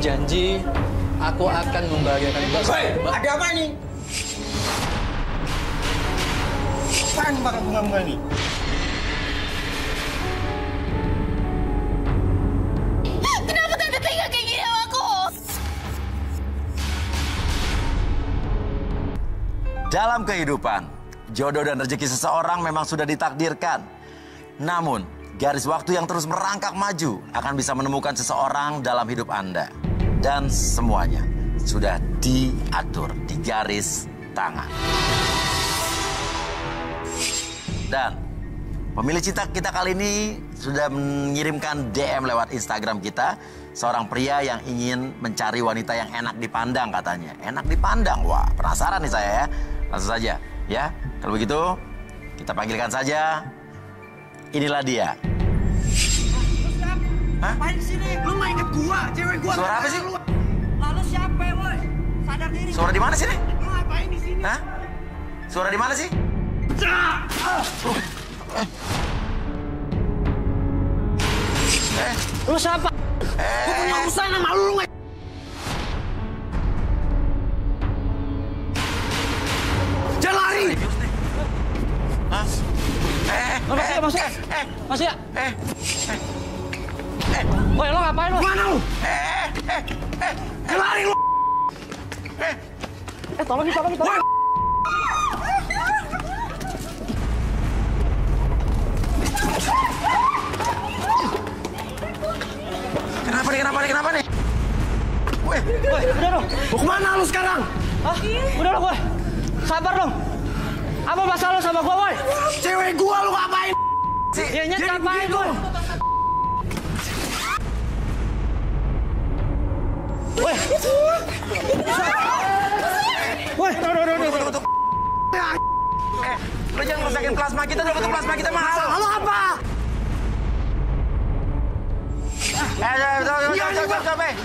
janji aku akan membahagiakan Mbak. Mbak, ada apa nih? Apaan bakal bunga-bunga ini? Kenapa Tante tega kayak gini sama aku? Dalam kehidupan, jodoh dan rezeki seseorang memang sudah ditakdirkan. Namun, garis waktu yang terus merangkak maju akan bisa menemukan seseorang dalam hidup Anda. Dan semuanya sudah diatur di garis tangan. Dan pemilih cinta kita kali ini sudah mengirimkan DM lewat Instagram kita. Seorang pria yang ingin mencari wanita yang enak dipandang katanya. Enak dipandang, wah penasaran nih saya ya. Langsung saja ya, kalau begitu kita panggilkan saja. Inilah dia. Hah? Ngapain di sini? Lu nggak inget gua, cewek gua. Suara apa sih? Lalu siapa, boy? Sadar diri. Suara di mana sih nih? Lu ngapain di sini? Hah? Suara di mana sih? Lu siapa? Gua punya urusan sama lu nggak? Jangan lari! Hah? Masih ya? Boy, lo ngapain lo? Mana lu? Jangan lari lu! Tolong. Kenapa nih? Boy, udah dong. Mau kemana lu sekarang? Hah? Udah dong, Boy. Sabar dong. Apa masalah lu sama gua, Boy? Cewek gua lu ngapain? Iya, ngapain lu? Boy. Tunggu. Lu jangan rusakin plasma kita dong, itu plasma kita mahal. Lu apa?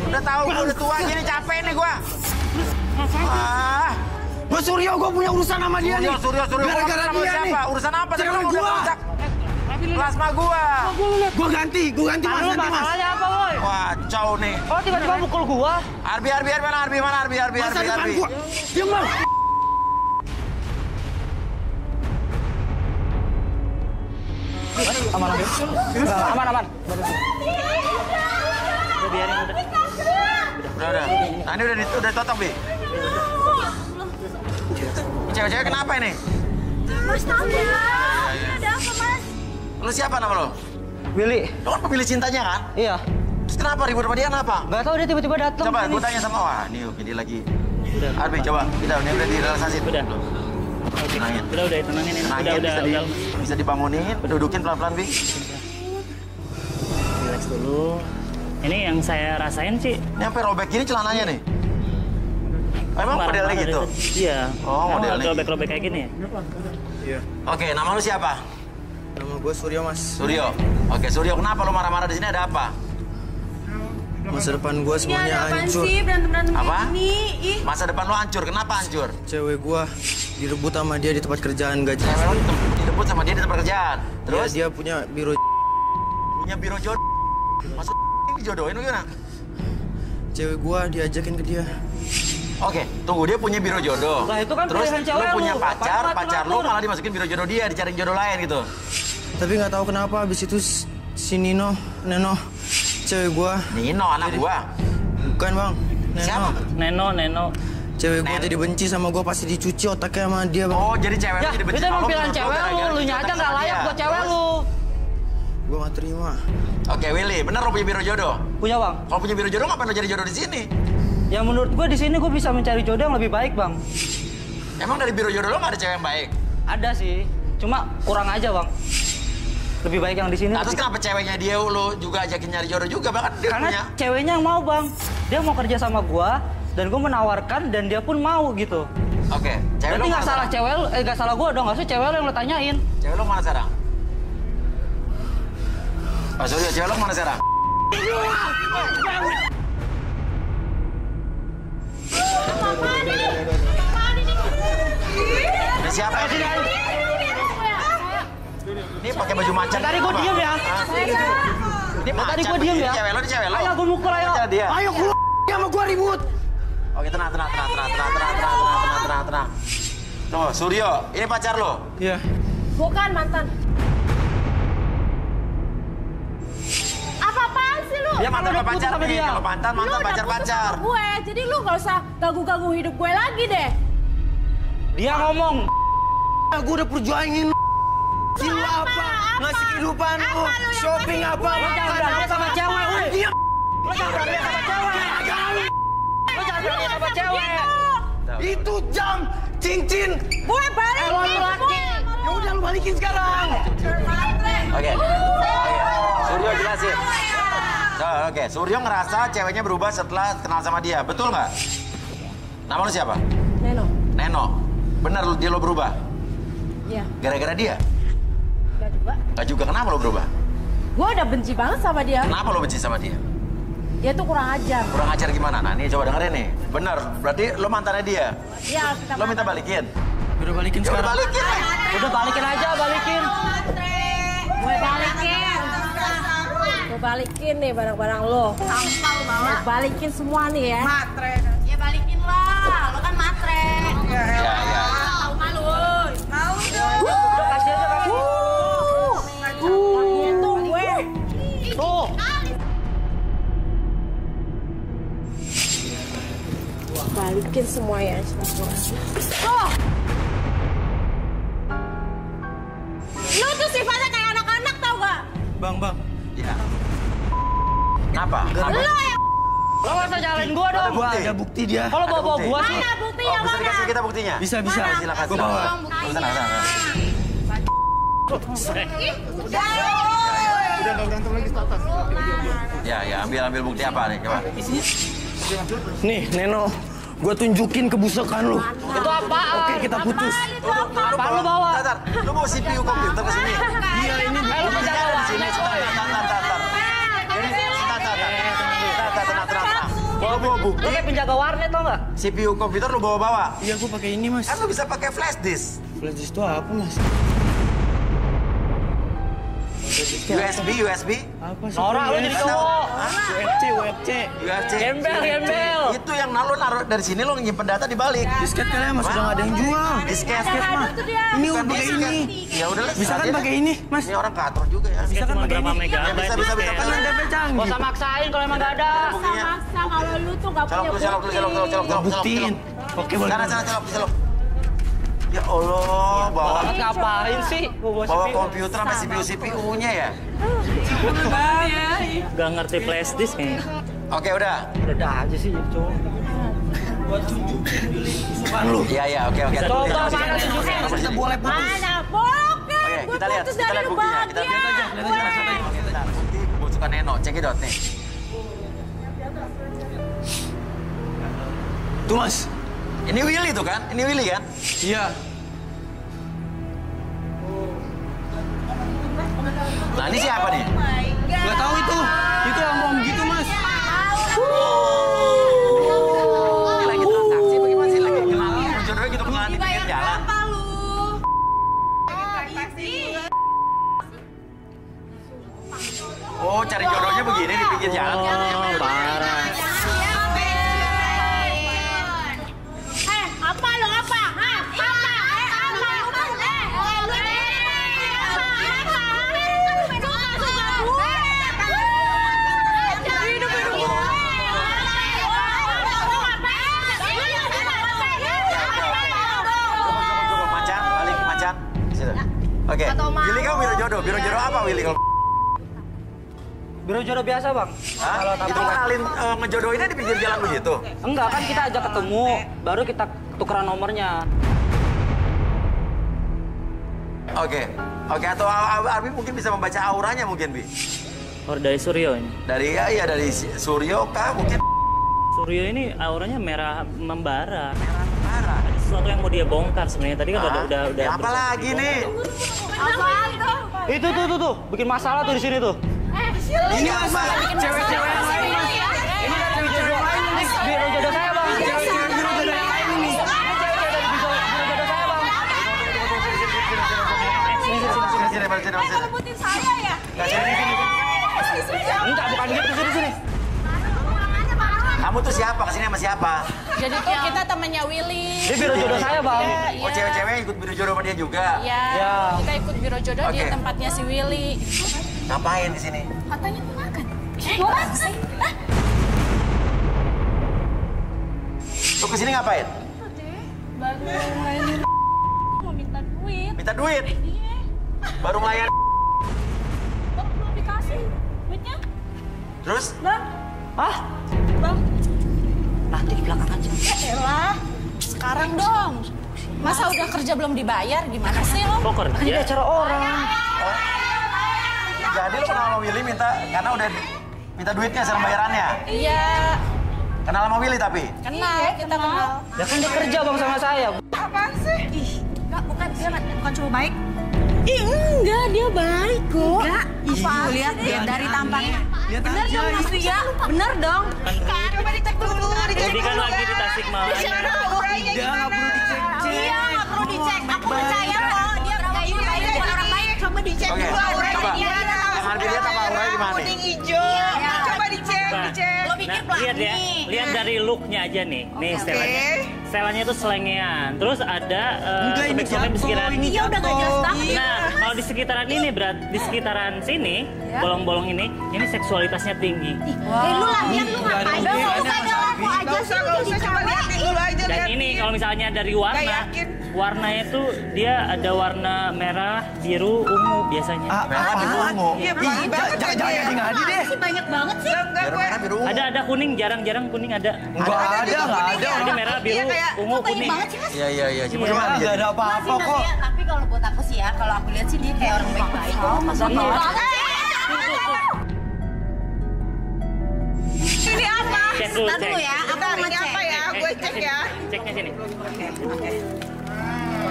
Udah tahu, gua udah tua gini, capek nih gua. Gua Suryo, gua punya urusan sama dia nih. Suryo. Gara-gara dia nih. Urusan apa? Cewek gua. Plasma gua. Gua ganti mas. Masalahnya apa, Boy? Wacau nih. Oh, tiba-tiba pukul gua. Arbi mana? Masa depan gua. Diam lo. Aman. Udah biarin udah. Udah. Nah, ini udah totok, Bi. Cewek-cewek kenapa ini? Mas tahu ya. Ada apa, Mas? Lu siapa nama lo? Willy. Lu kan pemilih cintanya kan? Iya. Terus kenapa ribut sama dia kenapa? Gak tahu dia tiba-tiba datang. Coba gue tanya sama ini lagi. Udah. Arbi coba, ini udah direlasasin. Udah. Tenangin. Udah tenangin ini. Udah. Bisa dibangunin, dudukin pelan-pelan, Bi. Relax dulu. Ini yang saya rasain sih. Ini sampai robek gini celananya nih. Emang modelnya gitu? Iya. Oh, modelnya robek-robek kayak gini ya? Iya. Oke, nama lu siapa? Nama gua Suryo, Mas. Suryo. Oke, Suryo, kenapa lu marah-marah di sini, ada apa? Masa depan gua Ini semuanya ada apaan hancur. sih berantem-berantem Apa? kayak gini? Ih. Masa depan lu hancur, kenapa hancur? Cewek gua direbut sama dia di tempat kerjaan gak jelas. Cewek lu direbut sama dia di tempat kerjaan. Terus? Dia punya biro. Punya biro jodoh. Maksud dijodohin lu gimana? Cewek gua diajakin ke dia. Oke, tunggu, dia punya biro jodoh. Lah, itu kan terus pilihan lu cewek punya lu. pacar Pacar lu lu. malah dimasukin biro jodoh dia, dicari jodoh lain gitu. Tapi nggak tahu kenapa abis itu si Neno, cewek gua. Nino, anak gua. Bukan bang, Siapa? Neno. Cewek gua jadi benci sama gua, pasti dicuci otaknya sama dia bang. Oh, jadi cewek Ya, lu jadi benci itu sama emang lu, pilihan cewek lu nya aja nggak layak buat cewek lu. Gua nggak terima. Oke, Willy, bener lu punya biro jodoh? Punya, Bang. Kalau punya biro jodoh, ngapain lu jadi jodoh di sini? Ya menurut gue di sini gue bisa mencari jodoh yang lebih baik, Bang. Emang dari biro jodoh lo nggak ada cewek yang baik? Ada sih, cuma kurang aja, Bang. Lebih baik yang di sini. Nah, terus kenapa ceweknya dia lu juga ajakin nyari jodoh juga, bahkan dia Karena punya... ceweknya yang mau, Bang. Dia mau kerja sama gua dan gue menawarkan dan dia pun mau gitu. Oke, cewek Berarti lu nggak mana salah sekarang? cewek lu, nggak salah gua dong, nggak usah cewek lu yang lo tanyain. Cewek lu mana sekarang? Pak Suryo, cewek lu mana sekarang? Ini siapa ini? Ini pakai baju macan. Tadi gua diem ya. Ini Tadi gua diem ya. Cewek lo, ini cewek lo. Ayo gua mukul ayo. Dia. Ayo keluar dia ribut. Oke, tenang. Tuh, Suryo, ini pacar lo? Iya. Bukan mantan. Apa-apaan sih lu? Dia mantan Udah apa putus pacar sama nih? dia. Kalau mantan Lu udah putus pacar-pacar. sama gue, jadi lu gak usah ganggu-ganggu hidup gue lagi deh. Dia ngomong. Gue udah perjuangin lu apa? Ngasih kehidupan lu, shopping apa? Lo jangan berani sama cewek, woi. Lo jangan berani sama cewek. Lo jangan berani sama cewek. Itu jam, cincin. Gue balikin semua. Ya udah lu balikin sekarang. Oke. Suryo jelasin. Oke, Suryo ngerasa ceweknya berubah setelah kenal sama dia. Betul nggak? Nama lu siapa? Neno. Benar dia lo berubah? Iya. Gara-gara dia? Gak juga. Gak juga. Kenapa lo berubah? Gue udah benci banget sama dia. Kenapa lo benci sama dia? Dia tuh kurang ajar. Kurang ajar gimana? Nah, ini coba dengerin nih. Bener, berarti lo mantannya dia. Iya, kita Lo minta balikin? Udah balikin Ya udah sekarang. balikin. Udah balikin aja, balikin. Gue balikin. Gue balikin nih barang-barang lo. Sampah lo bawa. Gue balikin semua nih ya. Matre. Ya balikin lah. Lo kan matre. Ya. Tahu malu. Mau dong. Udah kasih aja, kasih. Itu gue. Tuh. Balikin semua ya. Tuh. Lu tuh sifatnya kayak anak-anak tau gak? Bang. Ya. Kenapa? Lu yang Lo gak usah nyalain gua dong. Gua ada bukti dia. Kalau bawa bukti. gua sih. mana buktinya Bisa mana? dikasih kita buktinya? Bisa. Silakan. Gua bawa. Sana. Udah nggak berantem lagi ke atas. Ya, ambil bukti apa nih? Coba. Nih, Neno. Gua tunjukin kebusukan lu. Itu apa? Oke, kita putus. Apa lu bawa? Bentar. Lu bawa CPU komputer ke sini? Iya, ini Eh, lu penjaga Di sini. Sebentar. Jadi, tenang. Lo bawa Lu bukti, kayak penjaga warnet tau gak? CPU komputer lu bawa. Iya, gua pakai ini, Mas. Kan lu bisa pakai flash disk. Flash disk itu apa, Mas? USB. Apa sih? Norak lu jadi cowok. UFC. UFC. Gembel. Itu yang naruh dari sini lo nyimpen data di balik. Disket kalian Mas udah nggak ada yang jual. Disket. Mah. Ini udah pakai ini. Ya udah lah. Bisa kan pakai ini, Mas? Ini orang kantor juga ya. Bisa kan pakai ini? Ya, bisa. Kan ada Gak canggih. usah maksain kalau emang gak ada. Masa kalau lu tuh gak punya Celok. Buktiin. Oke, boleh. Sana, celok. Ya Allah, bawa Ngapain sih? bawa komputer sama CPU-nya ya. Gak ngerti flash disk kayaknya. Oke, udah. Udah aja sih cowok. Bukan lu. Iya, oke. Coba mana tunjukin. Kita boleh putus. Mana? Bukan. Oke, Gue kita lihat putus dari lu buktinya. Kita bahagia. lihat aja. Oke, bentar. Bukti kebusukan Neno. Cekidot nih. Tuh, Mas. Ini Willy tuh kan? Ini Willy kan? Iya. Nah, ini siapa nih? Gak tahu itu. Itu yang bom gitu, Mas. Ini lagi transaksi bagaimana sih? Lagi kenalan. Jodohnya gitu kenalan di pinggir jalan. Apa lu? Oh, cari jodohnya begini di pinggir jalan. Parah. Apa lu apa? Hah? Apa? Macan, balik macan. Situ. Oke. Willy kamu biro jodoh apa Willy kalau? Biro jodoh biasa bang. Hah? Itu kenalin ngejodohinnya di pinggir jalan begitu? Enggak kan kita ajak ketemu, baru kita tukeran nomornya. Oke. Atau Arbi mungkin bisa membaca auranya mungkin, Bi. Oh dari Suryo ini. Dari dari Suryo kah mungkin? Suryo ini auranya merah membara. Parah. Ada sesuatu yang mau dia bongkar sebenarnya. Tadi kan udah. Ya, apa lagi nih? Apaan tuh? Itu tuh, bikin masalah tuh di sini tuh. Ini Mas. Cewek-cewek yang lain, Mas. Ini ada biro jodoh lain nih. Biro jodoh saya bang. Cewek-cewek biro jodoh yang lain ini. Biro jodoh saya bang. Sini. Ngebutin saya ya? Enggak, bukan gitu sini. Kamu tuh siapa? Kesini sama siapa? Jadi tuh kita temannya Willy. Dia biro jodoh saya, Bang. Oh, cewek-cewek ikut biro jodoh sama dia juga? Iya. Ya. Kita ikut biro jodoh di Oke. tempatnya si Willy. Ngapain di sini? Katanya mau makan. Mau makan? Lu kesini ngapain? Baru ngelayanin mau minta duit. Minta duit? Iya. Baru ngelayan. Bang belum dikasih duitnya. Terus? Bang. Hah? Bang. Nanti di belakang aja. Ya elah. Sekarang dong. Masa udah kerja belum dibayar? Gimana sih lo? Kok kerja? Ini acara orang. Jadi lu kenal sama Willy karena udah minta duitnya sekarang bayarannya? Iya. Kenal sama Willy tapi? Kenal, kita kenal. Ya kan dia kerja, Bang, sama saya. Apaan sih? Ih, enggak, bukan cowok baik. Ih, enggak, dia baik kok. Enggak, lihat dari tampangnya. Bener dong, Mas Ria. Bener dong. Coba dicek dulu. Jadi kan lagi di Tasikmalaya. Udah, nggak perlu dicek-cek. Iya, nggak perlu dicek. Aku percaya kok dia kayaknya baik, bukan orang baik. Coba dicek Oke, dulu coba. auranya dia. Yang harus dilihat apa auranya gimana nih? Hijau. Coba dicek, Lo Nah, bikin pelan lihat ya, nih. lihat dari looknya aja nih. Nih setelannya. Setelannya itu selengean. Terus ada sobek-sobek di sekitaran. Iya, udah gak jelas banget. Nah, kalau di sekitaran ini di sekitaran sini, bolong-bolong ini seksualitasnya tinggi. Lu latihan lu ngapain? Udah nggak usah ada laku aja sih. Nggak usah, coba liatin dulu aja. Dan ini kalau misalnya dari warnanya itu dia ada warna merah, biru, ungu biasanya. Merah, biru, ungu. Jangan jadi ngadi deh. Sih banyak banget sih. Biru merah, biru, ungu. Ada kuning, jarang-jarang kuning ada. Nggak ada. Jadi merah, biru, ungu, Kok banyak kuning. banget sih, Mas? Iya. Cuma Iya, nggak ada apa-apa kok. Tapi kalau buat aku sih ya, kalau aku lihat sih dia kayak orang baik-baik. Masa Ini apa? Cek dulu, Ntar dulu cek. ya, aku mau Ini ngecek. apa ya? Gue cek ya. Ceknya sini.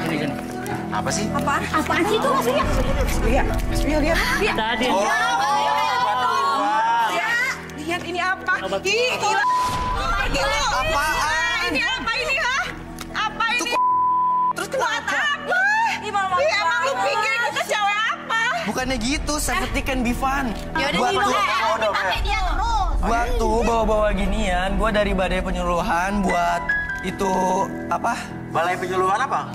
Sini. Apa sih? Apaan sih itu, Mas Ria? Lihat. Tadi. Oh, Lihat ini apa? Obat. Ih, gila. Gila. Apaan? Ini apa ini, ha? Apa ini? Terus kenapa? Apa? Ih, emang lu pikir kita cewek apa? Bukannya gitu, safety can be fun. Yaudah Gua nih, tuh- pakai dia terus. Gua tuh bawa-bawa ginian, gua dari Badai Penyuluhan buat itu apa? Balai penyuluhan apa?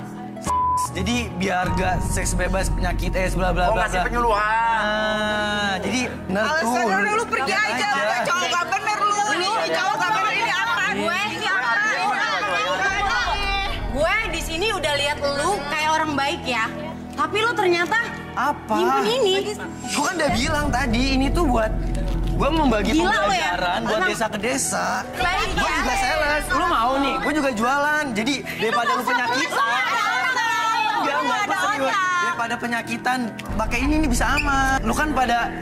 Jadi biar gak seks bebas penyakit bla bla Oh, bla. ngasih bla. penyuluhan. Nah, jadi bener tuh. Alasan lu pergi aja. Lu cowok gak bener lu. Ini cowok gak bener ini apa? Ini apa? Gue di sini udah lihat lu kayak orang baik ya. Tapi lu ternyata Apa? nyimpen ini. Gua kan udah bilang tadi ini tuh buat gua membagi Gila lu ya? pembelajaran buat Emang- desa ke desa. Baik Gua ya? juga sales. Lu mau nih? Gua juga jualan. Jadi daripada lu penyakitan. Enggak, gua serius. Daripada penyakitan, pakai ini nih bisa aman. Lu kan pada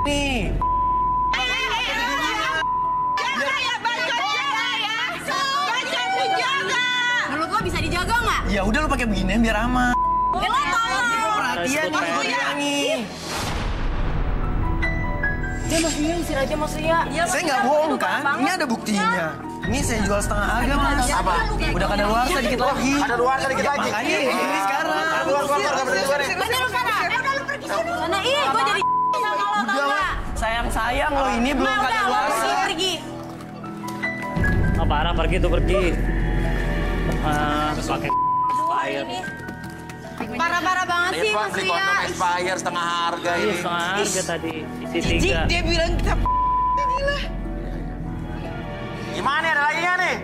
nih. Menurut lo bisa dijaga nggak? Ya udah lu pakai beginian biar aman. Ya lo tolong. Perhatian nih gua bilangin. Ya Mas Ria, usir aja Mas Ria. Saya nggak bohong kan? Ini ada buktinya. Ini saya jual setengah harga mas. Apa? Udah kada luar sedikit lagi. Ada luar sedikit lagi. Makanya ini sekarang. Keluar, gak berani keluar. Mana lu sana? Udah lu pergi sana. Ih, gue jadi sama lo tau Udah nggak? sayang lo ini belum Nah, kada udah, luar. lo pergi. Oh, parah pergi tuh pergi. Pakai fire. Parah-parah banget sih Pak, Mas beli Ria. kondom expired setengah harga Iya, ini. setengah harga tadi. Isi Jijik 3. dia bilang kita gila. Gimana ada lagi nggak nih?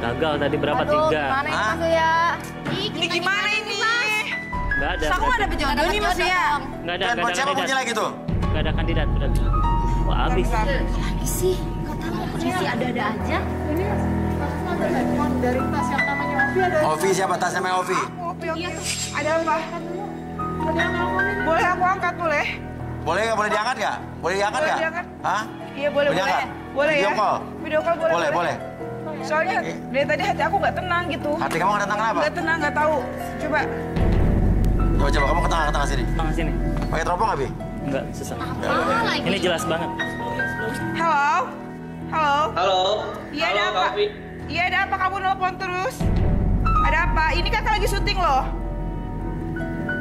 Gagal tadi berapa? 3. Gimana ini Hah? Mas Ria? Ini gimana ini? Nggak ada. Aku nggak dapet jodoh nih Mas Ria. Nggak ada Dan buat siapa kandidat. punya lagi tuh? Nggak ada kandidat berarti. Wah, habis. Lagi sih, nggak tahu kondisi ada-ada aja. Ovi siapa? Tas namanya Ovi. Oke. Ada apa? Boleh aku angkat boleh? Boleh nggak? Boleh diangkat nggak? Boleh diangkat Boleh nggak? diangkat. Hah? Iya boleh Boleh boleh. diangkat? Boleh ya? Video call? Video call boleh. Boleh, boleh. Soalnya dari tadi hati aku nggak tenang gitu. Hati kamu nggak datang kenapa? Nggak tenang, nggak tahu. Coba. Coba kamu ke tengah sini. Tengah sini. Pakai teropong nggak, Bi? Enggak, susah. Ini jelas banget. Halo? Halo? Halo. Iya Halo, ada apa? Kak Ovi. Iya ada apa kamu nelpon terus? Ada apa? Ini kakak lagi syuting loh.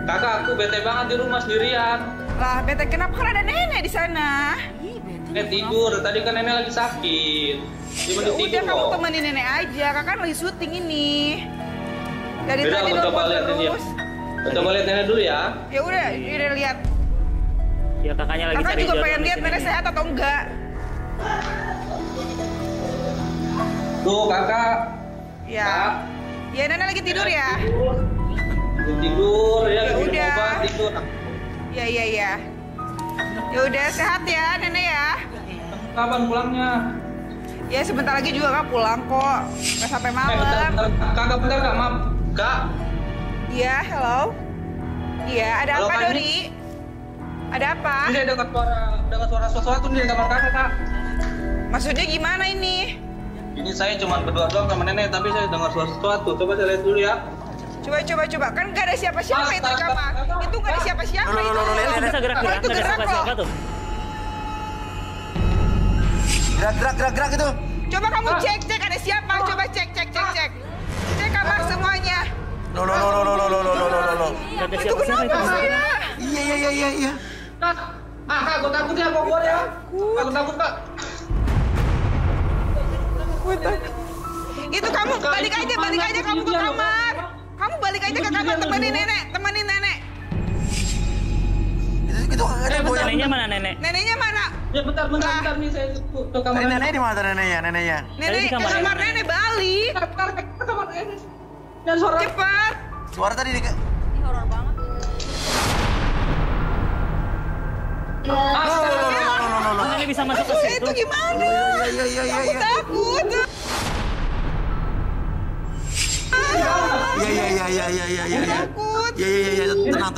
Kakak, aku bete banget di rumah sendirian. Lah bete kenapa kan ada nenek di sana? Tidur. Tadi kan nenek lagi sakit. Dia mau Udah tidur kamu kok. temenin nenek aja, kakak lagi syuting ini. Dari Beda, tadi aku coba nelfon lihat ini. terus. Coba lihat nenek dulu ya. Ya udah lihat. Ya kakaknya lagi Kakak cari juga jodoh pengen di lihat sini nenek nih. sehat atau enggak. Tuh kakak. Ya. Kak. Ya nenek lagi tidur ya. Tidur ya. Ya minum udah. obat, tidur. Ya. Ya udah sehat ya nenek ya. Kapan pulangnya? Ya sebentar lagi juga kak pulang kok. Nggak sampai Bentar, malam. bentar. Kakak bentar kak, maaf. Kak. Iya, hello. Iya, ada Halo, apa Kak, Dori? Ada apa? Ini dengar suara sesuatu nih di kamar kakak kak. Maksudnya gimana ini? Ini saya cuma berdua doang sama nenek, tapi saya dengar suara sesuatu. Coba saya lihat dulu ya. Coba. Kan nggak ada siapa-siapa itu di kamar. Itu nggak ada siapa-siapa itu. Kamu bisa gerak-gerak, Itu nggak ada gerak siapa-siapa loh. tuh. Gerak itu. Coba kamu cek ada siapa? Coba cek. Cek kamar semuanya. Loh. Nggak ada Itu siapa-siapa itu. kenapa saya? Iya. Kak, aku takut ya, mau keluar ya. Aku takut kak. Itu kamu balik aja kamu ke kamar. Kamu balik aja ke kamar temenin nenek. Itu ada boy. Neneknya mana nenek? Neneknya mana? Ya bentar nih saya ke kamar. Nenek di mana neneknya? Nenek di ke kamar kamar nenek. nenek balik. Bentar, ke kamar nenek. Ya suara. Cepat. Suara tadi di Horor banget. Nenek bisa masuk ke situ. Itu gimana? Aku takut. Iya. Takut. Iya. Tenang.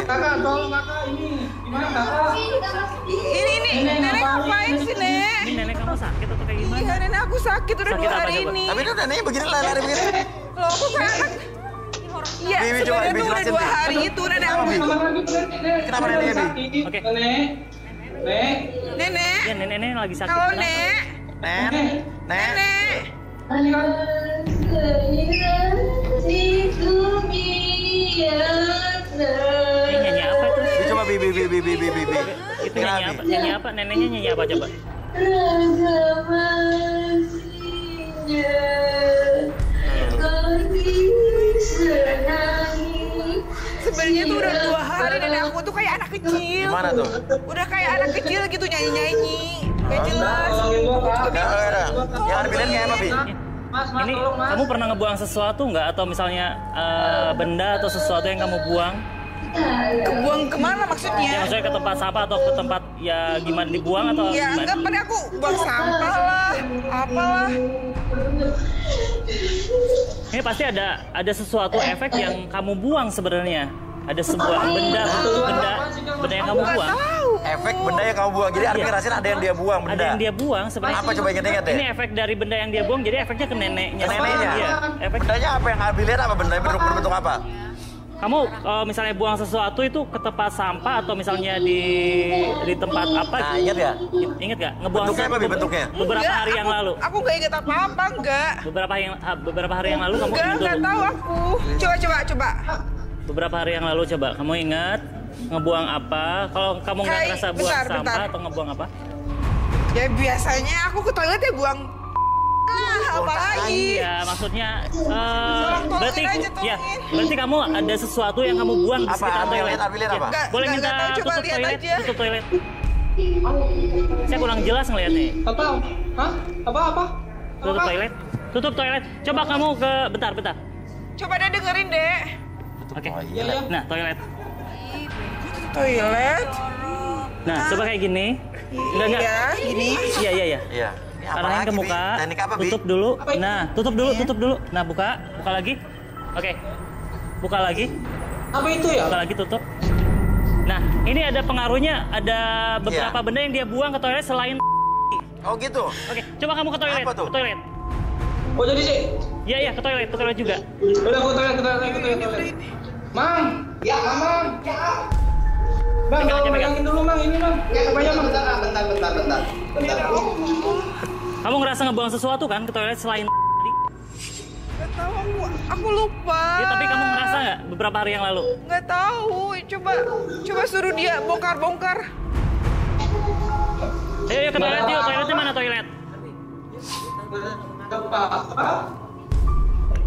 Kakak, tolong kakak ini. Gimana kakak? Ini nenek ngapain sih nek? Ini nenek kamu sakit atau kayak gimana? Iya nenek aku sakit udah Sakit 2 apa, hari coba? ini. Tapi itu neneknya begini lari begini. Loh aku kayak anak. Iya Bibi, coba, sebenarnya Bibi, tuh udah jelasin, 2 Bi. hari itu nenek aku. Kenapa neneknya, Bi? Oke. Nek. Nenek. Ya nenek lagi sakit. Halo Kenapa? nek. Nek. Nenek. Ini nyanyi apa tuh? Coba Bibi. Itu nyanyi apa? Nyanyi apa? Neneknya nyanyi apa coba? Sebenarnya tuh udah 2 hari nenek aku tuh kayak anak kecil. Gimana tuh? Udah kayak anak kecil gitu nyanyi. Gak jelas. Yang ada pilihan kayak apa, Bi? Mas, Ini tolong mas. kamu pernah ngebuang sesuatu nggak? Atau misalnya benda atau sesuatu yang kamu buang? Kebuang kemana Ya maksudnya? maksudnya ke tempat sampah atau ke tempat ya gimana dibuang atau Ya gimana? enggak pada aku buang sampah lah. Apalah. Ini pasti ada sesuatu efek yang kamu buang sebenarnya. Ada sebuah benda yang kamu Nggak buang. tahu. Efek benda yang kamu buang. Jadi artinya rasain ada yang dia buang benda. Ada yang dia buang sebenarnya. Apa coba ingat-ingat deh? Ini efek dari benda yang dia buang, jadi efeknya ke neneknya. Ke neneknya? Iya, efek. Bendanya apa yang Abi lihat apa? Bendanya berbentuk apa? Kamu misalnya buang sesuatu itu ke tempat sampah atau misalnya di tempat apa? Nah, ingat ya? Ingat gak? Ngebuang Bentuknya apa, Bi, bentuknya? Beberapa Enggak, hari yang lalu. Aku nggak inget apa-apa, enggak. Beberapa hari yang lalu kamu ingat Enggak dulu. tahu aku. Coba. Beberapa hari yang lalu coba kamu ingat ngebuang apa? Kalau kamu nggak Hai, ngerasa buang bentar. sampah atau ngebuang apa? Ya biasanya aku ke toilet ya buang. Apalagi. Iya, maksudnya tolongin berarti aja, ya, tolongin. berarti kamu ada sesuatu yang kamu buang di Apa? sekitar Abi toilet. lihat, Abi lihat Ya. apa? Enggak, Boleh minta tahu, coba tutup lihat toilet, aja. tutup toilet. Saya kurang jelas ngeliatnya. Apa? Hah? Apa? Tutup toilet. Tutup toilet. Coba kamu ke bentar. Coba deh dengerin deh. Oke. Oh, iya. Nah, toilet. Toilet. Nah, coba kayak gini. Enggak. Iya, gini. Iya. Iya. Ini apa Arahin lagi, ke Bi? muka. Teknik apa, Bi? Tutup dulu. Nah, tutup dulu. Nah, buka lagi. Oke. Buka lagi. Apa itu ya? Buka lagi, tutup. Nah, ini ada pengaruhnya, ada beberapa Iya. benda yang dia buang ke toilet selain. Oh gitu. Oke, coba kamu ke toilet. Apa tuh? Ke toilet. Oh jadi sih. Iya, ke toilet juga. Udah aku toilet. Mang. Ya, Mang. Bang, Pegang aja, tolong pegang. pegangin dulu, Mang. Ini, Mang. Banyak, Mang. Bentar. Kamu ngerasa ngebuang sesuatu kan ke toilet selain tadi? Gak tahu aku lupa. Ya, tapi kamu ngerasa nggak? nggak beberapa hari yang lalu? Nggak tahu. Coba suruh dia bongkar-bongkar. Ayo ke toilet yuk. Toiletnya mana toilet?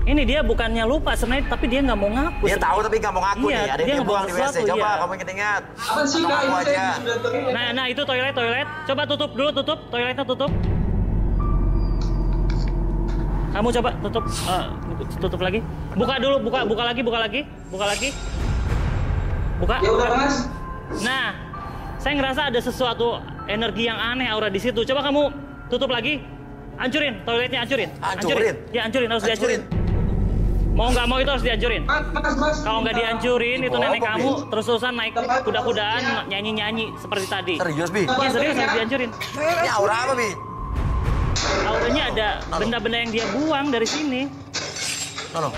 Ini dia bukannya lupa sebenarnya, tapi dia nggak mau ngaku. Dia tahu tapi nggak mau ngaku Iya, nih. Ada dia yang buang di WC. sesuatu, Coba iya. kamu ingat-ingat. Apa sih Sama Kak? aku Ini aja. saya sudah toilet. Nah itu toilet. Coba tutup dulu, tutup. Toiletnya tutup. Kamu coba tutup, tutup lagi. Buka dulu, buka lagi. Buka. Ya udah Mas. Nah, saya ngerasa ada sesuatu energi yang aneh aura di situ. Coba kamu tutup lagi. Hancurin, toiletnya hancurin. Hancurin? Ya hancurin, harus dihancurin. Mau nggak mau itu harus dihancurin. Mas. Kalau nggak dihancurin, itu Bawa nenek apa, kamu Bi? terus-terusan naik kuda-kudaan, nyanyi-nyanyi seperti tadi. Serius, Bi? Ya serius harus dihancurin. Ini aura apa, Bi? Auranya ada benda-benda yang dia buang dari sini. Nono.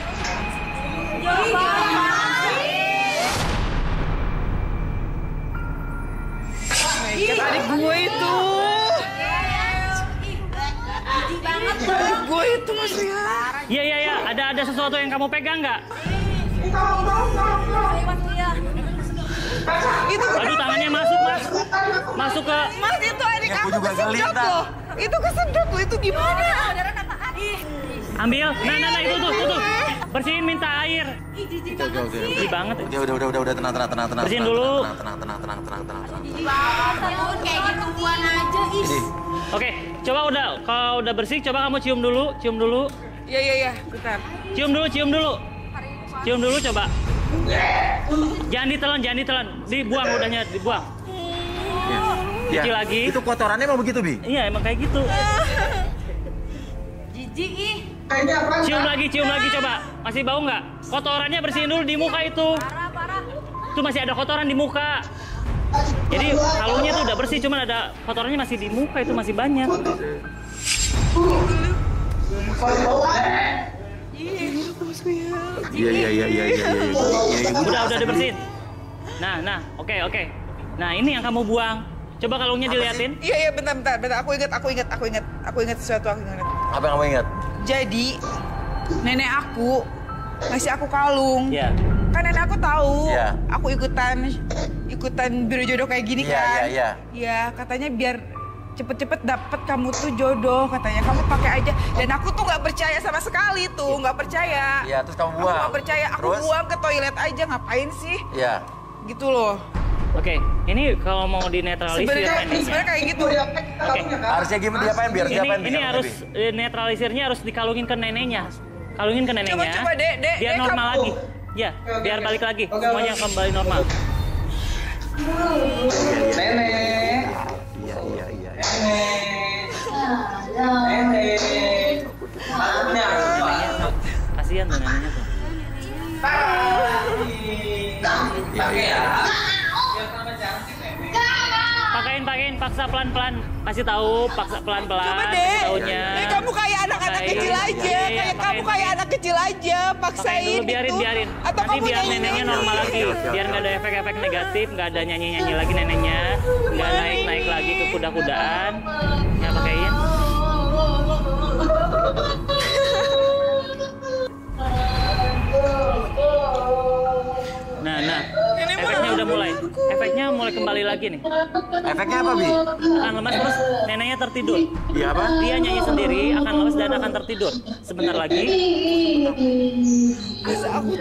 Kan adik gue itu. Adik gue itu Mas Ria. Iya. Ada sesuatu yang kamu pegang nggak? Itu Aduh, tangannya masuk, Mas. Masuk ke... Mas itu adik Ya, aku aku juga kesedot gelit, loh. Itu kesedot loh, itu gimana? Ambil. Nah, itu tuh. Bersihin, minta air. Oke. Ih banget ya. Udah, tenang. Bersihin dulu. Tenang. Kayak gituan aja, Ini. Oke, coba kalau udah bersih, coba kamu cium dulu. Iya, bentar. Cium dulu coba. Jangan ditelan. Dibuang udahnya, dibuang. Ya. Cuci lagi. Itu kotorannya emang begitu, Bi? Iya, emang kayak gitu. Jijik ih. Kayaknya apa? Cium lagi coba. Masih bau nggak? Kotorannya bersihin dulu di muka itu. Parah. Itu masih ada kotoran di muka. Jadi kalungnya tuh udah bersih, cuman ada kotorannya masih di muka, itu masih banyak. Iya. Udah dibersihin. Nah, oke. Nah, ini yang kamu buang. Coba kalungnya diliatin. Iya, bentar. Aku ingat sesuatu, aku ingat. Apa yang kamu ingat? Jadi, nenek aku ngasih aku kalung. Iya. Kan nenek aku tahu, Iya. aku ikutan biro jodoh kayak gini Iya, kan. iya. Iya, katanya biar cepet-cepet dapet kamu tuh jodoh, katanya kamu pakai aja. Dan aku tuh nggak percaya sama sekali tuh, nggak percaya. Iya, terus kamu Aku buang. nggak percaya, aku Terus? buang ke toilet aja, ngapain sih? Iya. Gitu loh. Oke, ini kalau mau dinetralisir Sebenarnya neneknya. kayak gitu. Oke. Harusnya gimana diapain biar diapain? Ini harus netralisirnya harus dikalungin ke neneknya. Kalungin ke neneknya. Coba, Dek, biar Dek, normal kamu. lagi. Ya, biar balik lagi. Semuanya kembali normal. Nenek. Iya. Nenek. Malamnya apa? Kasihan tuh neneknya tuh. Pakai ya. Pakain, paksa pelan-pelan. Kasih tahu, paksa pelan-pelan. Coba kasih deh. taunya. Kamu kayak anak-anak Pakain. kecil aja. Iya, Kayak kamu kayak anak kecil aja. Pakain Paksain dulu, biarin. Atau Nanti kamu biar neneknya normal lagi. Biar nggak ada efek-efek negatif, nggak ada nyanyi-nyanyi lagi neneknya. Nggak naik-naik lagi ke kuda-kudaan. Ya, pakain. Nah, efeknya udah mulai. Efeknya mulai kembali lagi nih. Efeknya apa, Bi? Akan lemas terus neneknya tertidur. Iya apa? Dia nyanyi sendiri, akan lemas dan akan tertidur. Sebentar lagi. Aku takut.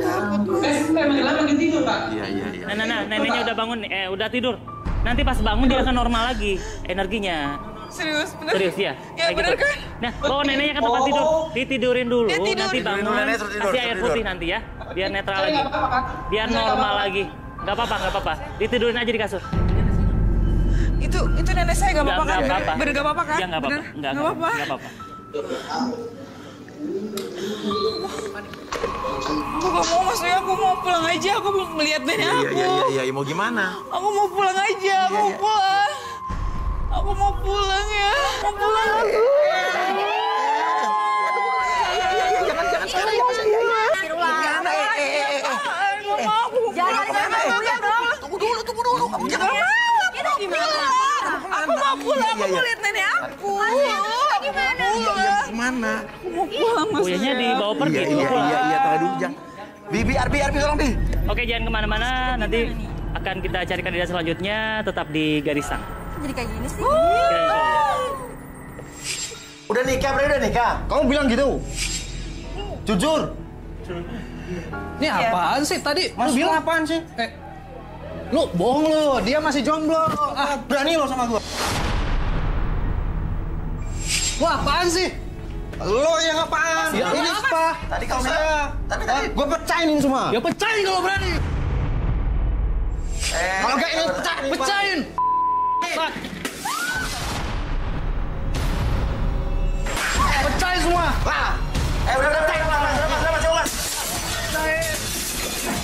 Memang lagi tidur, Pak. Iya. Nah, neneknya udah bangun nih. Udah tidur. Nanti pas bangun dia akan normal lagi energinya. Serius, bener? Serius ya? Ya, Kayak bener gitu. kan? Nah, bawa neneknya ke tempat tidur. Ditidurin dulu, Dia tidur. nanti bangun. Tidurin nenek, terus tidur, Kasih air terus putih tidur. nanti ya. Biar netral lagi. Biar normal lagi. Gak apa-apa. Ditidurin aja di kasur. Itu nenek saya gak apa-apa kan? Nggak apa-apa. Bener gak apa-apa kan? Ya, nggak apa-apa. Bener? Nggak apa-apa. apa-apa. Aku gak mau, maksudnya aku mau pulang aja. Aku mau melihat nenek aku. Iya. Mau gimana? Aku mau pulang aja, aku mau pulang. Aku mau pulang ya. Mau pulang aku. Jangan sekarang ya, Mas. Tunggu dulu. Kamu jangan. Aku mau pulang, aku mau lihat nenek aku. Gimana? Gimana? Aku mau pulang, Mas. Kuyanya dibawa pergi Iya. dulu pulang. Tahu dulu, jangan. Biar tolong Bi. Oke, jangan kemana-mana. Nanti akan kita cari kandidat selanjutnya. Tetap di Garisan. Jadi kayak gini sih. Udah nikah, Bre, udah nikah. Kamu bilang gitu? Jujur. Ini apaan sih tadi? Lu bilang apaan sih? Lu bohong lu, dia masih jomblo. Berani lo sama gua. Lu apaan sih? Lo yang apaan? Ya, ini apa? Tadi kamu bilang. Tapi tadi gua pecahin ini semua. Ya pecahin kalau berani. Kalau enggak ini pecahin. Pecahin semua. Wah. Udah.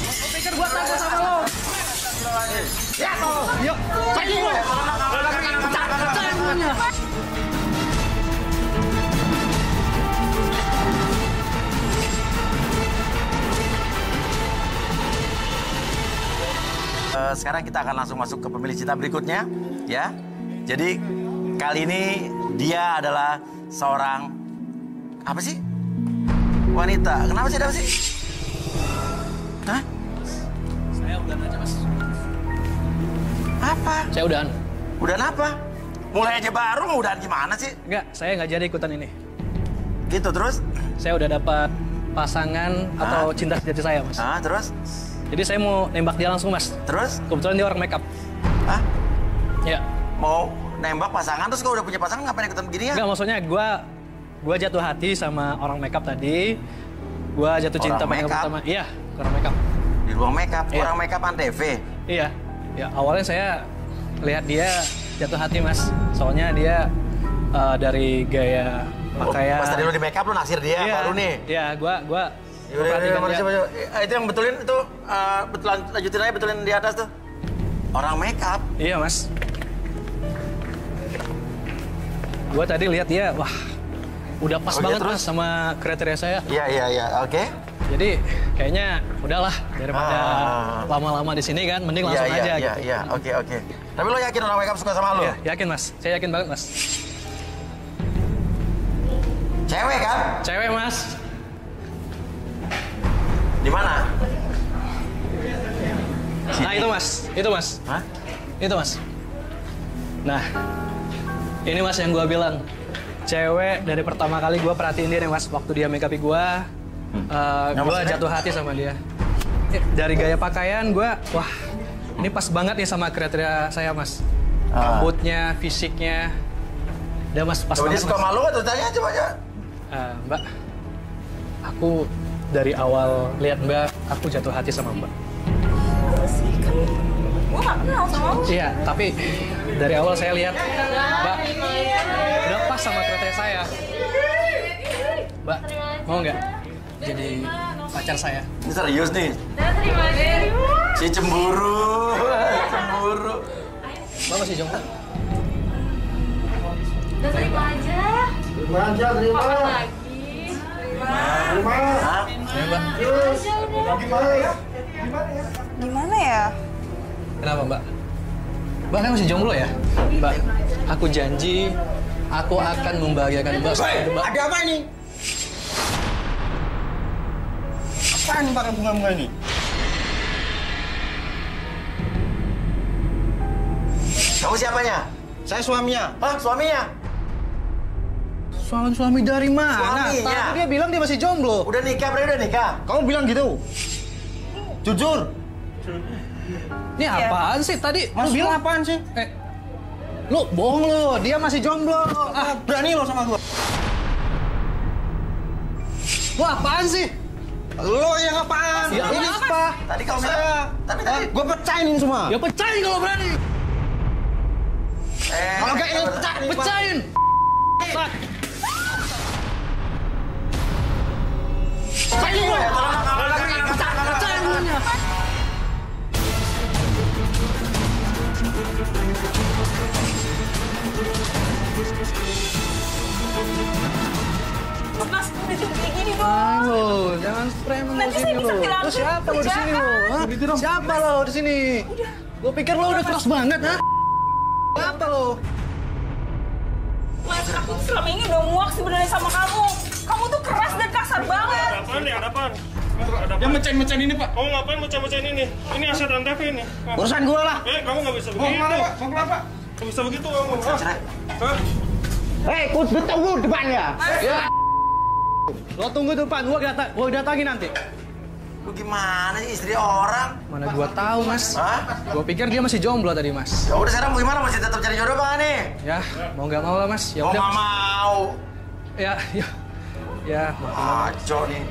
Lo pikir gua takut sama lo? Ya, yuk, pecahin lo. Pecahin semuanya. Sekarang kita akan langsung masuk ke pemilih cinta berikutnya, ya. Jadi kali ini dia adalah seorang apa sih? Wanita. Kenapa sih? Ada apa sih? Hah? Saya udahan aja, Mas. Apa? Saya udahan. Udahan apa? Mulai aja baru, udahan gimana sih? Enggak, saya nggak jadi ikutan ini. Gitu terus? Saya udah dapat pasangan atau cinta sejati saya, Mas. Terus? Jadi saya mau nembak dia langsung, Mas. Terus? Kebetulan dia orang makeup. Hah? Ya. Mau nembak pasangan terus kalau udah punya pasangan ngapain ikutan begini ya? Enggak, maksudnya gua jatuh hati sama orang makeup tadi. Gua jatuh cinta sama iya, orang makeup. Di ruang makeup, Iya. orang makeup antv. Iya. Ya, awalnya saya lihat dia jatuh hati, Mas. Soalnya dia dari gaya pakaian. Pas tadi lu di makeup lu naksir dia, Iya, baru nih. Iya, gua Yaudah, perhatikan dia. itu yang betulin itu, lanjutin aja, betulin di atas tuh. Orang makeup. Iya, Mas. Gua tadi lihat dia, wah, udah pas banget, terus? Mas, sama kriteria saya. Iya, oke. Jadi kayaknya udahlah daripada lama-lama di sini kan, mending langsung aja gitu. Iya, oke. Tapi lo yakin orang makeup suka sama lo? Iya, yakin, Mas. Saya yakin banget, Mas. Cewek kan? Cewek, Mas. Di mana? Nah, itu, Mas. Itu, Mas. Hah? Itu, Mas. Nah, ini, Mas, yang gua bilang. Cewek dari pertama kali gua perhatiin dia nih, Mas. Waktu dia make up-i gua, gua jatuh hati sama dia. Dari gaya pakaian gua, wah, ini pas banget nih sama kriteria saya, Mas. Rambutnya, fisiknya. Udah, Mas, pas Coba banget, dia suka Mas. malu atau tanya coba aja. Mbak, aku dari awal lihat Mbak, aku jatuh hati sama Mbak. Gue gak kenal sama lu. Iya, tapi dari awal saya lihat Mbak udah pas sama kriteria saya. Mbak, mau nggak jadi pacar saya? Ini serius nih. Si cemburu. Mbak masih jomblo? Udah terima aja. Terima. Lagi. Hah? Ya, Mbak. Gimana ya? Kenapa, Mbak? Mbak kan masih jomblo ya? Mbak, aku janji aku akan membahagiakan Mbak. Mbak. Ada apa ini? Apaan pakai bunga-bunga ini? Kamu siapanya? Saya suaminya. Hah, suaminya? Suami dari mana? Suaminya. Tadi dia bilang dia masih jomblo. Udah nikah, Bre, udah nikah. Kamu bilang gitu? Jujur. Ini apaan sih tadi? Mas, Lu bilang apaan sih? lu bohong lu, dia masih jomblo. Berani lo sama gua. Lu apaan sih? Lo yang apaan? Ya, ini apa? apa? Tadi kamu bilang. Tapi tadi. Gua pecahin ini semua. Ya pecahin kalau berani. Kalau enggak ini Pecahin. Sak. pecahin lo. Pecahin semuanya. Mas, udah jam kayak gini dong. Halo, jangan preman di Nanti sini saya bisa lo. bilang Terus siapa lo di sini lo? penjahat. Siapa lo di sini? Lo pikir lo udah keras banget, ha? Siapa lo? Mas, aku tuh selama ini udah muak sebenarnya sama kamu. Kamu tuh keras dan kasar banget. Apaan nih? Ada apaan? Dia mecen-mecen ini, Pak. Kamu ngapain mecah-mecahin ini? Ini aset Antv ini. Urusan gua lah. Kamu nggak bisa Mau begitu. kemana, Pak? Mau kemana, Pak? Nggak bisa begitu kamu. Hah? Kau tunggu depan ya. Ya. Lo tunggu depan, gua datangin nanti. Lu gimana sih istri orang? Mana gua tahu, Mas. Hah? Gua pikir dia masih jomblo tadi, Mas. Ya udah sekarang mau gimana? Masih tetap cari jodoh apa nih? Ya, mau nggak mau lah, Mas. Ya Mau udah. nggak mau? Ya. Ngaco nih.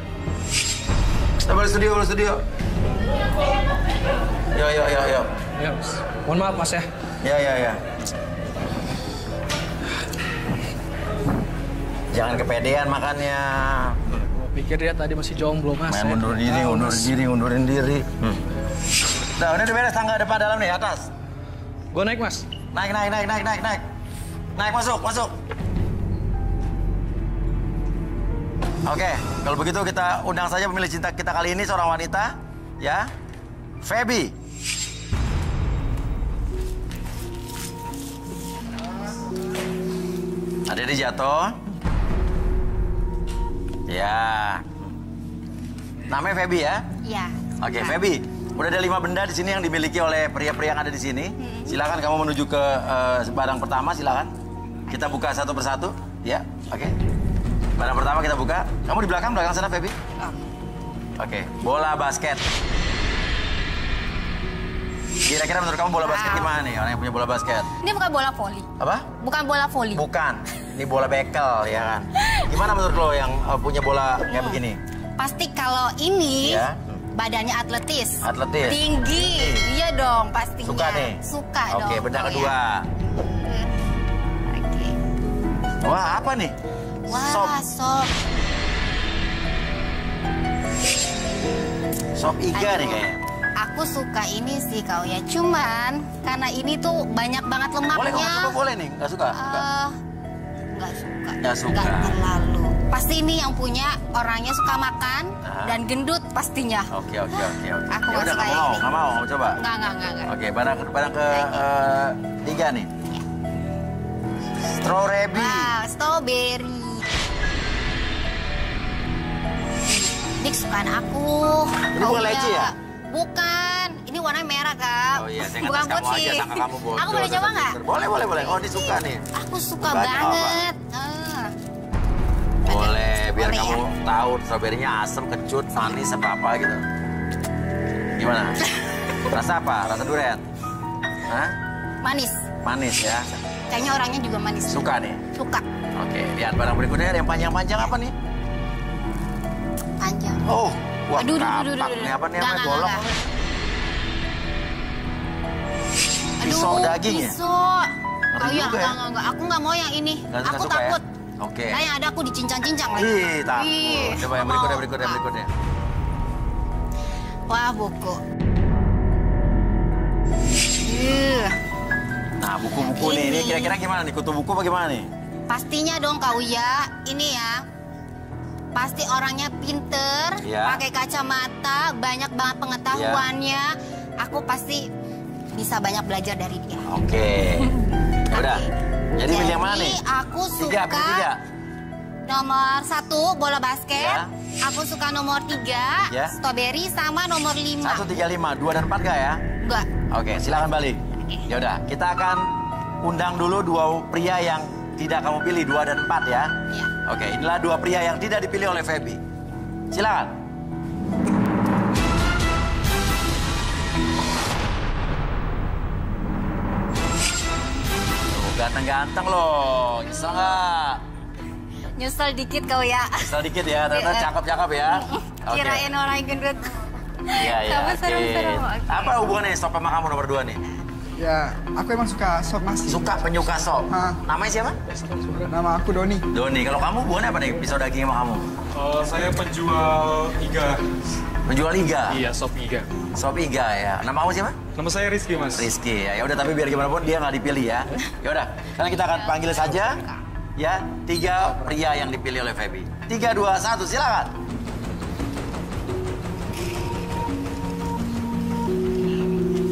Kita balik studio. Yo. Ya, Mas. Mohon maaf, Mas ya. Ya. Jangan kepedean makannya. Pikir dia tadi masih jomblo, Mas. Main undurin diri. Udah beres tangga depan dalam nih, atas. Gua naik, Mas. Naik. Naik, masuk. Oke, kalau begitu kita undang saja pemilik cinta kita kali ini, seorang wanita, ya. Feby. Ada di jatuh. Ya. Namanya Feby ya? Iya. Oke, Feby. Udah ada 5 benda di sini yang dimiliki oleh pria-pria yang ada di sini. Silakan kamu menuju ke barang pertama, silakan. Kita buka satu persatu. Ya, oke. Barang pertama kita buka. Kamu di belakang sana, Feby? Oke, bola basket. Kira-kira menurut kamu bola basket gimana nih, orang yang punya bola basket? Ini bukan bola voli. Apa? Bukan bola voli. Bukan. Ini bola bekel, ya kan? Gimana menurut lo yang punya bola kayak begini? Pasti kalau ini Ya. badannya atletis. Atletis. Tinggi. Iya dong pastinya. Suka nih? Suka dong. Oke, benda Oh, kedua. ya. Oke. Wah, apa nih? Wah, sop. Sop iga nih Aduh, kayaknya. Aku suka ini sih kau ya. Cuman karena ini tuh banyak banget lemaknya. Boleh kamu coba boleh nih? Nggak suka? Nggak suka. Nggak suka. Nggak terlalu. Pasti ini yang punya orangnya suka makan Nah. dan gendut pastinya. Oke. Aku Ya nggak udah, suka kamu mau? ini. Nggak mau? Kamu coba? Nggak. Oke, barang ke 3 nih. Strawberry. Wow, strawberry. Ini kesukaan aku. Ini Oh, bukan leci iya. ya? Bukan. Ini warnanya merah, Kak. Oh iya, saya Bukan ngetes kamu putih. aja, sangka kamu bodoh. Aku boleh coba nggak? Boleh. Oh, dia suka nih. Aku suka Banyak banget. Boleh, biar Boleh, kamu tahu strawberry-nya asam, kecut, manis, apa gitu. Gimana? Rasa apa? Rasa durian? Hah? Manis. Manis ya? Kayaknya orangnya juga manis. Suka nih? Suka. Oke, lihat barang berikutnya ada yang panjang-panjang apa nih? Panjang. Oh, wah Aduh. kapak nih apa nih? Nggak, Bolong. nggak. Pisau Aduh, daging ya? Pisau. Ngeri Oh iya, juga ya? enggak. Aku nggak mau yang ini. Nggak Aku suka ya? takut. Oke. Nah, yang ada aku dicincang-cincang lagi. Ih, takut. Ih, Coba yang nggak berikutnya. mau. Wah, buku. Nah, buku-buku nih, ini kira-kira gimana nih? Kutu buku bagaimana nih? Pastinya dong Kak Uya, ini ya. Pasti orangnya pinter, Ya. pakai kacamata, banyak banget pengetahuannya. Aku pasti bisa banyak belajar dari dia. Oke. Ya udah. Jadi pilih yang mana Jadi, nih? aku Tiga, suka pilih 3. nomor 1 bola basket. Ya. Aku suka nomor 3 Ya. strawberry sama nomor 5. 1, 3, 5. 2 dan 4 nggak ya? Enggak. Oke, silakan balik. Ya udah, kita akan undang dulu 2 pria yang tidak kamu pilih, 2 dan 4 ya. Ya. Oke, inilah 2 pria yang tidak dipilih oleh Feby. Silakan. Tuh, ganteng-ganteng loh. Nyesel nggak? Nyesel dikit kau ya. Nyesel dikit ya, ternyata cakep-cakep ya. Oke. Kirain orang gendut. Iya, iya. Kamu serem-serem. oke. Oke. Apa hubungannya stop sama kamu nomor 2 nih? Ya, aku emang suka sop nasi. Suka penyuka sop. Hah. Namanya siapa? Nama aku Doni. Doni. Kalau kamu hubungannya apa nih? Pisau daging sama kamu? Saya penjual iga. Penjual iga? Iya, sop iga. Sop iga ya. Nama kamu siapa? Nama saya Rizky, Mas. Rizky ya. Udah tapi biar gimana pun dia nggak dipilih ya. Ya udah. Sekarang kita akan panggil saja ya 3 pria yang dipilih oleh Feby. 3, 2, 1 silakan.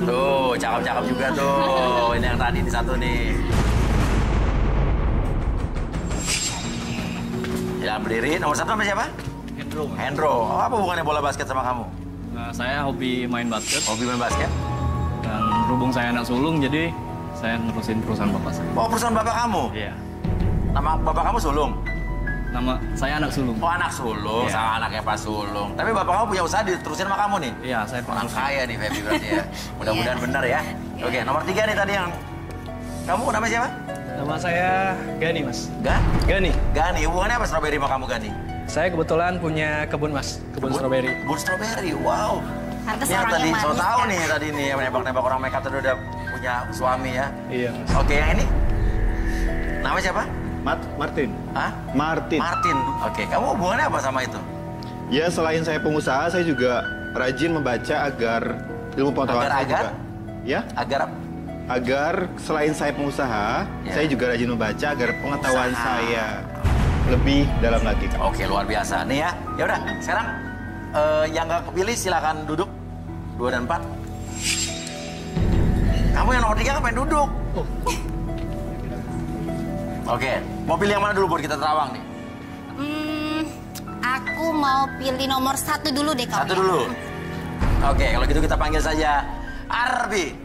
Tuh, cakep-cakep juga tuh. Ini yang tadi ini satu nih. Jangan berdiri. Nomor 1 namanya siapa? Hendro. Hendro, apa hubungannya bola basket sama kamu? Nah, saya hobi main basket. Hobi main basket? Dan berhubung saya anak sulung, jadi saya nerusin perusahaan bapak saya. Oh, perusahaan bapak kamu? Iya. Nama bapak kamu sulung? Nama saya anak sulung. Oh, anak sulung, Iya. sama anaknya Pak Sulung. Tapi bapak kamu punya usaha diterusin sama kamu nih? Iya, saya orang kaya nih Feby berarti ya. Mudah-mudahan benar ya. Oke, nomor 3 nih tadi yang... Kamu namanya siapa? Nama saya Gani, Mas. Gani? Gani, hubungannya apa strawberry sama kamu, Gani? Saya kebetulan punya kebun, Mas. Kebun stroberi. Kebun stroberi, wow. Pantes Ini yang orangnya tadi, so manis, tahu kan? nih tadi nih, nembak-nembak orang makeup tadi udah punya suami ya. Iya, Mas. Oke, yang ini? Namanya siapa? Martin. Hah? Martin. Martin. Oke, kamu hubungannya apa sama itu? Ya, selain saya pengusaha, saya juga rajin membaca agar ilmu pengetahuan saya Agar? juga. Ya? Agar selain saya pengusaha, saya juga rajin membaca agar pengetahuan saya lebih dalam lagi. Oke, luar biasa. Nih ya. Ya udah, sekarang yang nggak kepilih silakan duduk. 2 dan 4. Kamu yang nomor 3 ngapain duduk? Oke, mau pilih yang mana dulu buat kita terawang nih? Aku mau pilih nomor 1 dulu deh kalau. 1 dulu. Oke, kalau gitu kita panggil saja Arbi.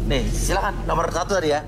Nih, silakan nomor 1 tadi ya.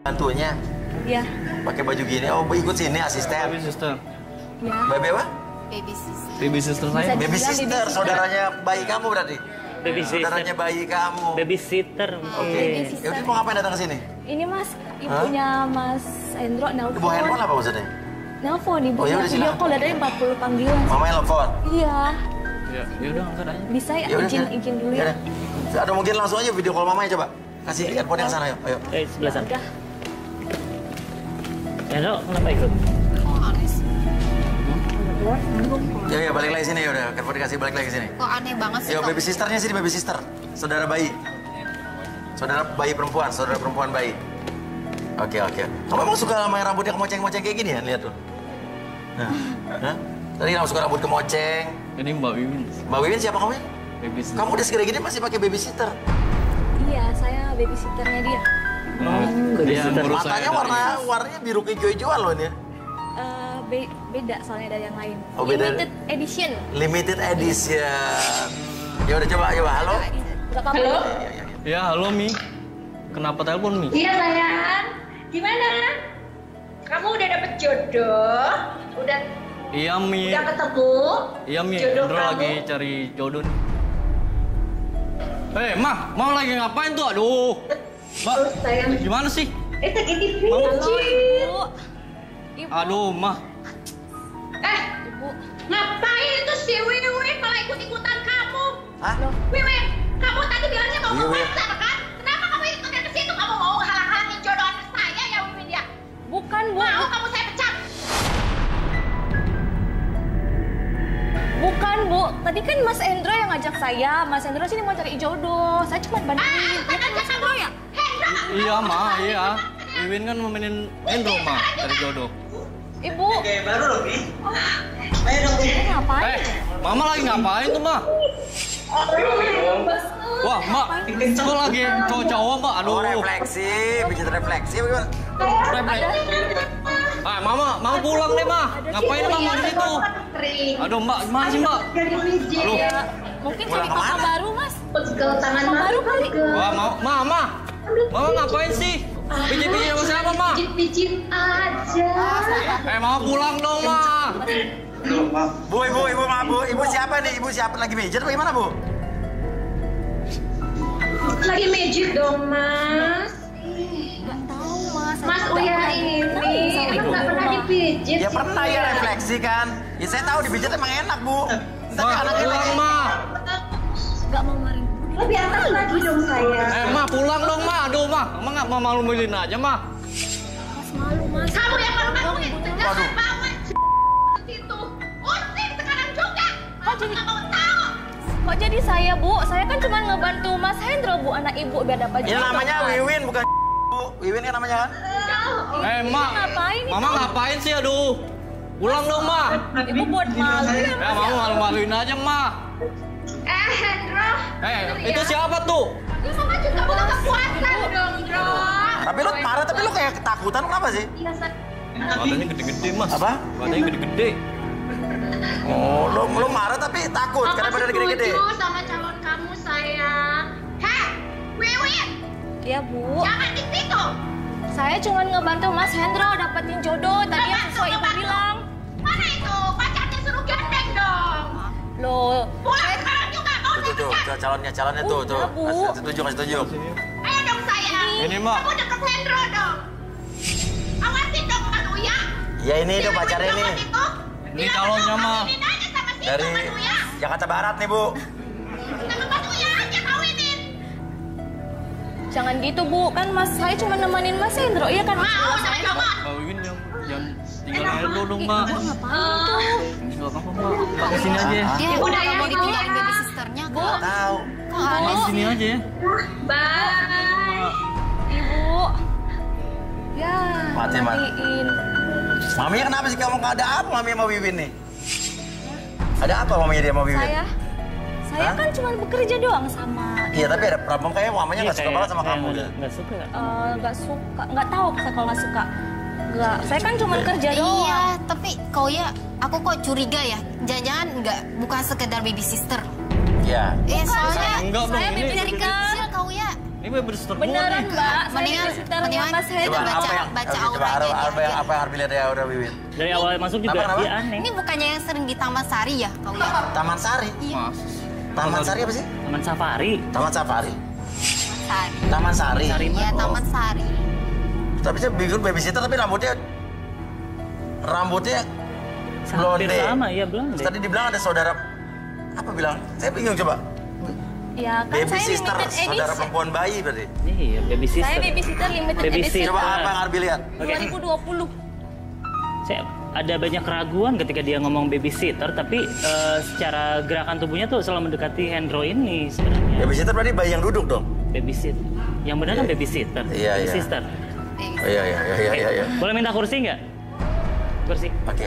Bantunya Iya. pakai baju gini. Oh, ikut sini asisten. Baby sister. Ya. Baby apa? Baby sister. Baby sister saya. Bisa Baby dibilang sister, baby sister. saudaranya bayi kamu berarti. Baby sister. Saudaranya bayi kamu. Babysitter. Oke. Ya udah mau ngapain datang ke sini? Ini Mas, ibunya Mas Hendro nelpon. Bawa handphone apa maksudnya? Nelpon Oh, ibunya, yaudah, video silakan. call dari 40 panggilan. Mamanya telepon. Iya. Ya udah angkat aja. Bisa ya, Ya udah, izin dulu ya. Ada mungkin langsung aja video call mamanya coba. Kasih handphone yang sana, ayo. Sebelah sana. Hendro, kenapa ikut? Oh, aneh sih. Ya balik lagi sini ya udah. Handphone dikasih balik lagi sini. Kok aneh banget sih? Yo, kok? baby sisternya sini, baby sister. Saudara bayi. Saudara bayi perempuan, saudara perempuan bayi. Oke. Kamu emang suka sama yang rambutnya kemoceng-moceng kayak gini ya? Lihat tuh. Nah. Tadi kamu suka rambut kemoceng. Ini Mbak Wiwin. Mbak Wiwin siapa kamu? Baby sister. Kamu udah segede gini masih pakai babysitter? Iya, saya babysitternya dia. Dia ngurus Matanya saya warnanya biru hijau-hijauan loh ini. Beda soalnya dari yang lain. Oh, beda. Limited edition. Limited edition. Ya udah coba. Halo. Halo. Ya, halo Mi. Kenapa telepon Mi? Iya sayang. Gimana? Kamu udah dapet jodoh? Iya Mi. Udah ketemu? Iya Mi, Jodoh Hendro kamu? lagi cari jodoh nih. Mah lagi ngapain tuh? Aduh. Mbak, sayang. gimana sih? Lagi di Ibu. Aduh, Mah. Ngapain tuh si Wiwin malah ikut-ikutan kamu? Hah? Wiwin, kamu tadi bilangnya mau ke Wiwin. pasar kan? Kenapa kamu ikutnya ke situ? Kamu mau halang-halangin jodoh anak saya ya Wiwin ya? Bukan, Bu. Mau kamu saya pecat? Tadi kan Mas Hendro yang ngajak saya. Mas Hendro sini mau cari jodoh. Saya cuma bantuin. Kan ngajak Hendro ya? Iya, Ma, iya. Wiwin kan memenin Hendro, Ma, cari jodoh. Ibu. Kayak baru loh, Bi. Ayo dong, Bi. Ngapain? Mama lagi ngapain tuh, Ma? Wah, Mbak, itu lagi cowok-cowok, Mbak. Aduh. Oh, refleksi, pijat refleksi bagaimana? Ah, Mama pulang deh, Ma. Ngapain Mama di situ? Aduh, Mbak, gimana sih, Mbak? Aduh. Mungkin cari kakak baru, Mas. Tangan baru kali. Wah, Mama ngapain sih? Pijit-pijit sama siapa, Ma? Pijit aja. Mama pulang dong, Ma. Bu, maaf, Bu. Ibu siapa nih? Ibu siapa lagi pijit bagaimana, Bu? Lagi mijit dong, Mas. Nggak tahu, Mas. Mas Uya ini, aku nggak pernah dipijit. Ya pernah ya refleksi kan. Ya saya tahu dipijit emang enak, Bu. Ma, pulang, Ma. Nggak mau marin. Lebih atas lagi dong saya. Ma, pulang dong, Ma. Aduh, Ma. Emang nggak mau malu-maluin aja, Ma. Mas malu, Mas. Kamu yang malu-maluin. Jangan bawa situ. Usir sekarang juga. Kok jadi nggak mau tahu? Kok jadi saya, Bu? Saya kan cuma ngebantu Mas Hendro, Bu, anak Ibu biar dapat jodoh. Ya namanya Wiwin bukan Bu. Wiwin kan namanya kan? Ma. Ngapain? Mama ngapain sih, aduh. Pulang dong, Ma. Ibu buat malu ya, Mas. Mama malu-maluin aja, Ma. Hendro. Itu siapa tuh? Lu sama juga butuh kekuatan dong, Bro. Tapi lu marah, tapi lu kayak ketakutan kenapa sih? Badannya gede-gede, Mas. Apa? Badannya gede-gede. Oh, lu marah tapi takut karena badannya gede-gede. Aku setuju sama calon kamu, sayang. Heh, Wiwin. Iya, Bu. Jangan di situ. Saya cuma ngebantu Mas Hendro dapetin jodoh tadi yang sesuai Ibu bilang. Mana itu? Pacarnya suruh gandeng dong. Loh. Pulang sekarang juga mau Tuh, calonnya tuh. Kasih tunjuk. Ayo dong, sayang. Ini, Mak. Kamu deket Hendro dong. Awasin dong, Mas Uya. Ya ini tuh pacarnya ini. Ini calonnya, Ma. Dari Jakarta Barat nih, Bu. Sama Mas Uya aja kawinin. Jangan gitu, Bu. Kan Mas saya cuma nemenin Mas Hendro. Iya kan? Mau sama kamu. Mbak Wiwin jangan tinggal Hendro dong, Mbak. Nggak apa-apa, Mbak. Mbak kesini aja ya. Dia udah nggak mau ditinggalin baby sisternya, Bu. Tahu. Kok aneh Sini aja ya. Bye. Ibu. Ya, Matiin. Maminya kenapa sih kamu? Ada apa Mami sama Wiwin nih? Ada apa Maminya dia sama Wiwin? Saya kan cuma bekerja doang sama. Iya, tapi ada problem kayaknya mamanya nggak suka banget sama kamu. Nggak suka. Nggak suka. Nggak tahu saya kalau nggak suka. Nggak. Saya kan cuma kerja doang. Iya, tapi kau ya, aku kok curiga ya. Jangan-jangan bukan sekedar baby sister. Iya. Soalnya Enggak, saya Bang, baby ini- dari kecil kau ya. Ini baby sister gua Beneran, nih. Mbak. Saya Mendingan babysitternya Mas Hendro. Coba baca aura apa yang harus dilihat ya udah Wiwin? Dari awal masuk juga Kenapa? dia aneh. Ini bukannya yang sering di Taman Sari ya kau ya? Taman Sari. Mas. Taman Sari apa sih? Taman Safari. Taman Safari. Sari. Taman Sari. Iya, Taman Sari. Tapi saya bingung babysitter tapi rambutnya Hampir blonde. sama, iya blonde. Tadi dibilang ada saudara apa bilang? Saya bingung coba. Ya kan Baby saya sister, limited saudara edition. perempuan bayi berarti. Iya, baby sister. Saya babysitter limited Baby edition. sitter. Coba apa yang Arbi lihat? 2020. Saya ada banyak keraguan ketika dia ngomong babysitter, tapi secara gerakan tubuhnya tuh selalu mendekati Hendro ini sebenarnya. Babysitter berarti bayi yang duduk dong. Babysit. Yang benar kan babysitter. Iya, iya. Sister. Oh, iya. Boleh minta kursi nggak? Kursi. Oke.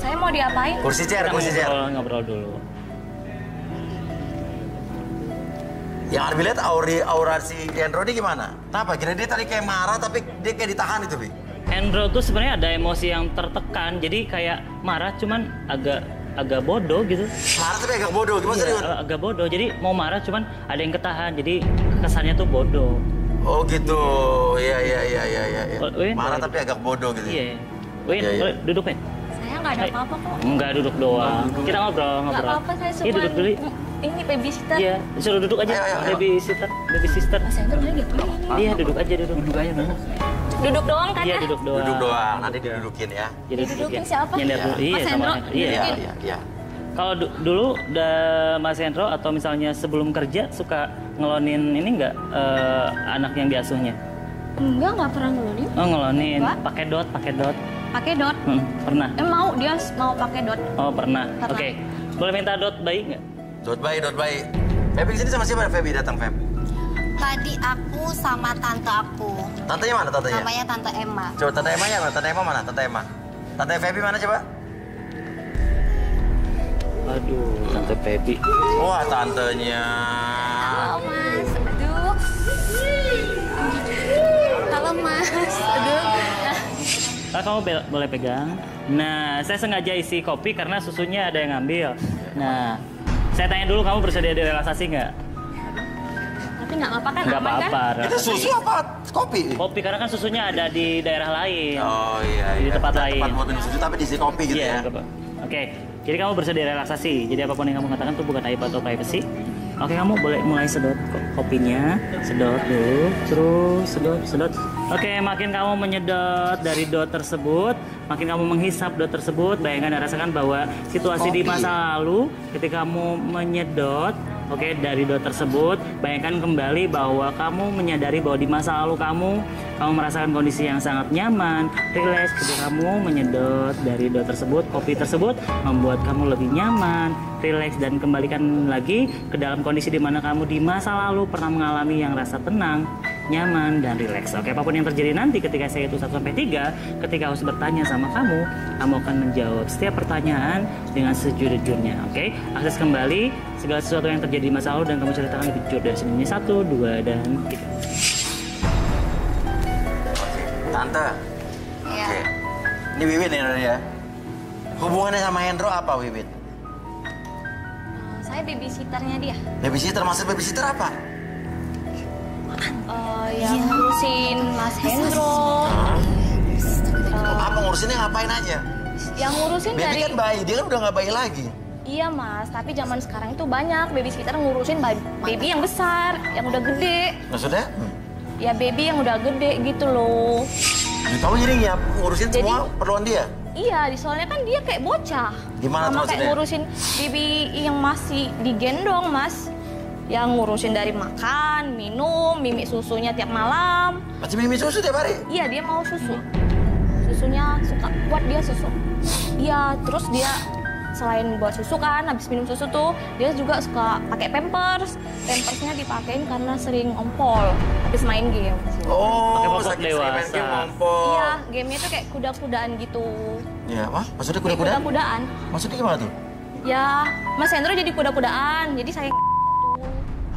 Saya mau diapain? Kursi chair. Ngobrol dulu. Yang Arbi lihat aura si Hendro ini gimana? Kenapa? Kira dia tadi kayak marah tapi dia kayak ditahan itu, Bi. Hendro tuh sebenarnya ada emosi yang tertekan, jadi kayak marah cuman agak bodoh gitu. Marah tapi agak bodoh, gimana sih? Iya, agak bodoh. Jadi mau marah cuman ada yang ketahan, jadi kesannya tuh bodoh. Oh gitu, iya. Marah tapi agak bodoh gitu. Iya. Win, Iya, iya. boleh duduk, Win? Saya nggak ada apa-apa kok. Enggak, duduk doang. Kita ngobrol. Nggak apa-apa, saya cuma... Iya, duduk dulu. Ini babysitter. Iya, suruh duduk aja. Ayo. Baby sister. Mas Hendro tadi diapain? Iya, duduk aja, duduk aja. Duduk doang kan Iya, ya? duduk doang. Duduk doang, nanti didudukin ya. Jadi Didudukin siapa? Nyender dulu. Iya, Mas sama Hendro? Iya. Kalau dulu Mas Hendro atau misalnya sebelum kerja suka ngelonin ini nggak anak yang diasuhnya? Nggak pernah ngelonin. Oh, ngelonin. Enggak. Pakai dot. Pakai dot. Pernah. Dia mau pakai dot. Oh, pernah. Pernah. Oke. Boleh minta dot bayi nggak? Dot baik. Feby kesini sama siapa? Feby datang, Feb? Tadi aku sama tante aku. Tantenya mana tantenya? Namanya Tante Emma. Coba Tante Emma-nya mana? Tante Emma mana? Tante Emma. Tante Feby mana coba? Aduh, Tante Feby. Wah, tantenya. Halo Mas. Aduh. Halo Mas. Aduh. Kamu boleh pegang. Nah, saya sengaja isi kopi karena susunya ada yang ngambil. Nah, saya tanya dulu, kamu bersedia direlaksasi nggak? Tapi nggak apa-apa kan? Nggak aman kan? apa-apa. Itu susu apa? Kopi? Kopi, karena kan susunya ada di daerah lain. Oh iya. Di tempat lain. Tempat buat minum susu tapi diisi kopi gitu ya? Oke, jadi kamu bersedia relaksasi. Jadi apapun yang kamu katakan itu bukan aib atau privacy. Oke, kamu boleh mulai sedot kopinya. Sedot dulu, terus sedot. Oke, makin kamu menyedot dari dot tersebut, makin kamu menghisap dot tersebut, bayangkan dan rasakan bahwa situasi di masa lalu ketika kamu menyedot, oke, dari dot tersebut, bayangkan kembali bahwa kamu menyadari bahwa di masa lalu kamu merasakan kondisi yang sangat nyaman, rileks ketika kamu menyedot dari dot tersebut, kopi tersebut membuat kamu lebih nyaman, rileks, dan kembalikan lagi ke dalam kondisi di mana kamu di masa lalu pernah mengalami yang rasa tenang, nyaman, dan rileks. Oke, apapun yang terjadi nanti ketika saya hitung 1-3, ketika host bertanya sama kamu akan menjawab setiap pertanyaan dengan sejujurnya. Oke, akses kembali segala sesuatu yang terjadi di masa lalu dan kamu ceritakan lebih jujur dari sini. 1, 2, dan 3. Tante. Iya. Oke. Ini Wiwin ya? Hubungannya sama Hendro apa, Wiwin? Saya babysitternya dia. Babysitter, maksud babysitter apa? Yang ngurusin Mas Hendro. Apa ngurusinnya ngapain aja? Yang ngurusin Baby dari... kan bayi, dia kan udah nggak bayi lagi. Iya Mas, tapi zaman sekarang itu banyak babysitter ngurusin baby yang besar, yang udah gede. Maksudnya? Ya baby yang udah gede gitu loh. Kamu jadi ngurusin semua keperluan dia? Iya, soalnya kan dia kayak bocah. Gimana tuh sama maksudnya? kayak ngurusin baby yang masih digendong Mas. Yang ngurusin dari makan, minum, mimi susunya tiap malam. Masih mimi susu tiap hari? Iya, dia mau susu. Susunya suka buat dia susu. Iya, terus dia selain buat susu kan, habis minum susu tuh dia juga suka pakai pampers. Pampersnya dipakein karena sering ompol habis main game. Pakai popok sakit dewasa. Iya, gamenya tuh kayak kuda-kudaan gitu. Ya, wah, maksudnya Kayak kuda-kudaan? kuda-kudaan. Maksudnya gimana tuh? Ya, Mas Hendro jadi kuda-kudaan. Jadi saya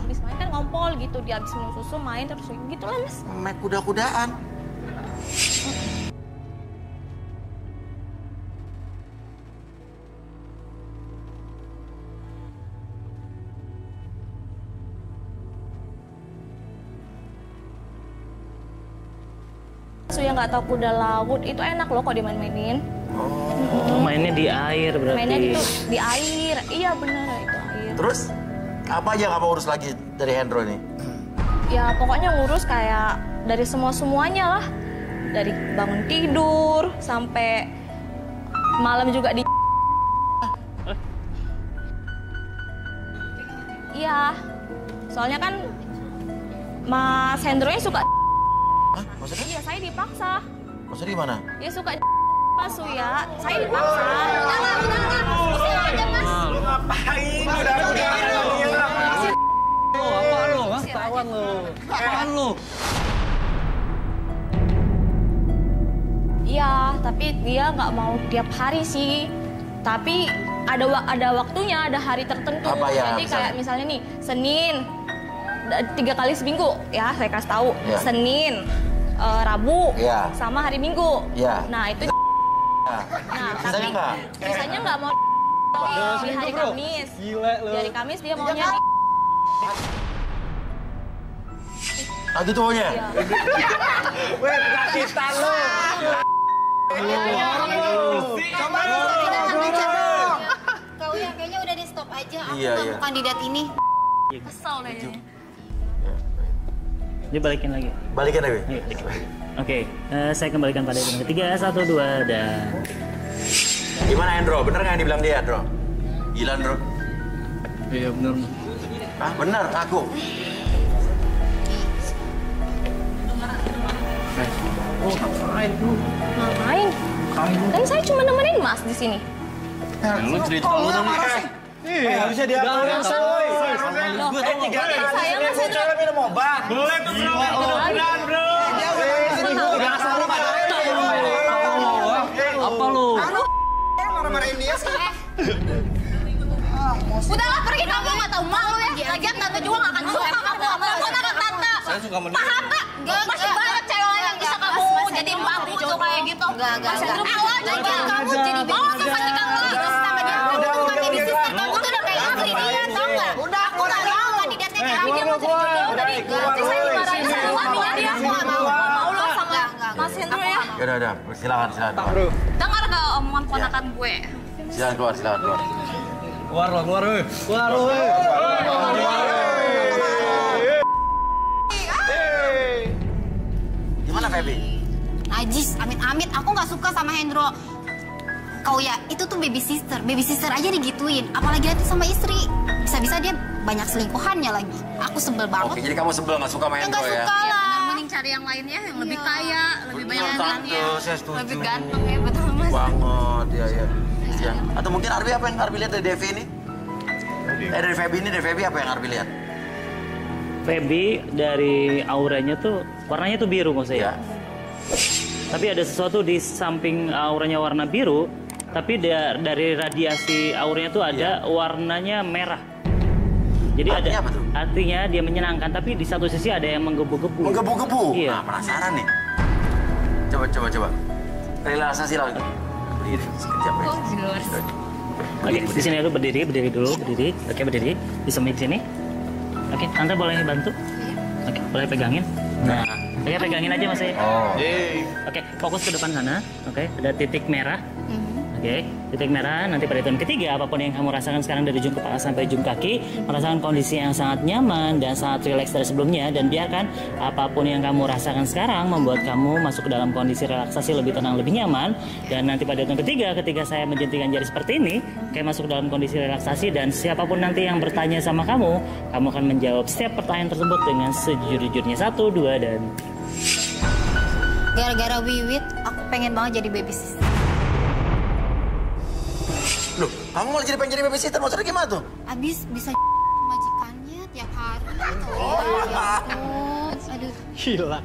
habis main kan ngompol gitu, dia habis minum susu main terus gitu lah Mas. Main kuda-kudaan. Susu yang nggak tahu kuda laut itu enak loh kok dimain-mainin. Mainnya di air berarti. Mainnya gitu di air. Iya bener itu air. Terus apa aja kamu urus lagi dari Hendro ini? Ya pokoknya ngurus kayak dari semuanya lah. Dari bangun tidur sampai malam juga di. Iya. Soalnya kan Mas Hendro-nya suka. Hah? Maksudnya? Iya, saya dipaksa. Maksudnya gimana? Dia suka Mas Uya, saya dipaksa. Udah, Lu ngapain? Udah. Apaan lu? Tawan lu. Apaan lu? Iya, tapi dia nggak mau tiap hari sih. Tapi ada waktunya, ada hari tertentu. Apa ya, Jadi kayak misalnya nih, Senin 3 kali seminggu ya, saya kasih tahu. Ya. Senin, Rabu, Ya. sama hari Minggu. Ya. Nah, itu Nah, tapi nggak? sisanya nggak mau di hari Kamis. Gila lu. Di hari Kamis dia maunya di... Ah gitu maunya? Iya. Weh, rakitan lu. Kau ya kayaknya udah di stop aja. Aku Iya, nggak iya. mau kandidat ini. Kesel kayaknya. Dia balikin lagi. Balikin ya, Wi? Ayo, dikit. Oke, saya kembalikan pada hitungan ketiga. 1, 2, dan... Gimana Hendro? Bener nggak yang dibilang dia, Hendro? Gila, Hendro? Iya bener. Ah, bener, aku. Oh, ngapain lu? Ngapain? Kan saya cuma nemenin Mas di sini. Lu cerita lu dong. Harusnya dia yang saya. Saya Mas Hendro. Minum obat. Boleh tuh bro, mudah-mudahan bro. Apa lu? Marah-marahin dia sih. Udahlah pergi, kamu nggak tahu malu ya. Lagian tante juga nggak akan suka kamu. Kamu anak tante. Saya suka menurut. Paham nggak? Masih banyak cewek lain yang bisa kamu jadi babu tuh kayak gitu. Enggak. Awal juga kamu jadi babu ketika lo gitu sama dia. Kamu tuh bukan baby sister, kamu tuh udah kayak istri dia, tau nggak? Udah aku nggak mau kandidatnya kayak dia mau jadi jodoh dari nanti saya dimarahin sama dia. Aku nggak mau lo sama Mas Hendro ya. Udah, silakan. Dengar nggak omongan ponakan gue? Silakan keluar. Keluar weh. Gimana Feby? Najis, amit-amit. Aku nggak suka sama Hendro. Kau ya, itu tuh baby sister. Baby sister aja digituin. Apalagi nanti sama istri. Bisa-bisa dia banyak selingkuhannya lagi. Aku sebel banget. Oke, jadi kamu sebel nggak suka sama Hendro ya? Nggak suka lah. Mending cari yang lainnya yang lebih kaya, lebih banyak dananya. Saya setuju. Lebih ganteng ya, betul Mas. Banget, ya. Atau mungkin Arbi apa yang Arbi lihat dari Devi ini? Dari Feby apa yang Arbi lihat? Feby dari auranya tuh warnanya tuh biru maksudnya. Tapi ada sesuatu di samping auranya warna biru, tapi dari radiasi auranya tuh ada warnanya merah. Jadi artinya apa tuh? Artinya dia menyenangkan, tapi di satu sisi ada yang menggebu-gebu. Menggebu-gebu? Iya. Nah, penasaran nih. Coba. Relaksasi lah. Berdiri sekejap ya. Oke, di sini dulu berdiri dulu. Oke, berdiri. Bisa di sini. Oke, Tante boleh bantu? Oke, boleh pegangin. Nah, oke pegangin aja Mas. Oke, fokus ke depan sana. Oke, ada titik merah. Oke, titik merah. Nanti pada hitungan ketiga, apapun yang kamu rasakan sekarang dari ujung kepala sampai ujung kaki, merasakan kondisi yang sangat nyaman dan sangat rileks dari sebelumnya. Dan biarkan apapun yang kamu rasakan sekarang membuat kamu masuk ke dalam kondisi relaksasi lebih tenang, lebih nyaman. Dan nanti pada hitungan ketiga, ketika saya menjentikan jari seperti ini, kayak masuk ke dalam kondisi relaksasi. Dan siapapun nanti yang bertanya sama kamu akan menjawab setiap pertanyaan tersebut dengan sejujur-jujurnya. 1, 2, dan... Gara-gara Wiwit, aku pengen banget jadi baby sister. Loh, kamu malah pengen jadi babysitter, maksudnya gimana tuh? Abis bisa majikannya tiap hari. Aduh. Gila.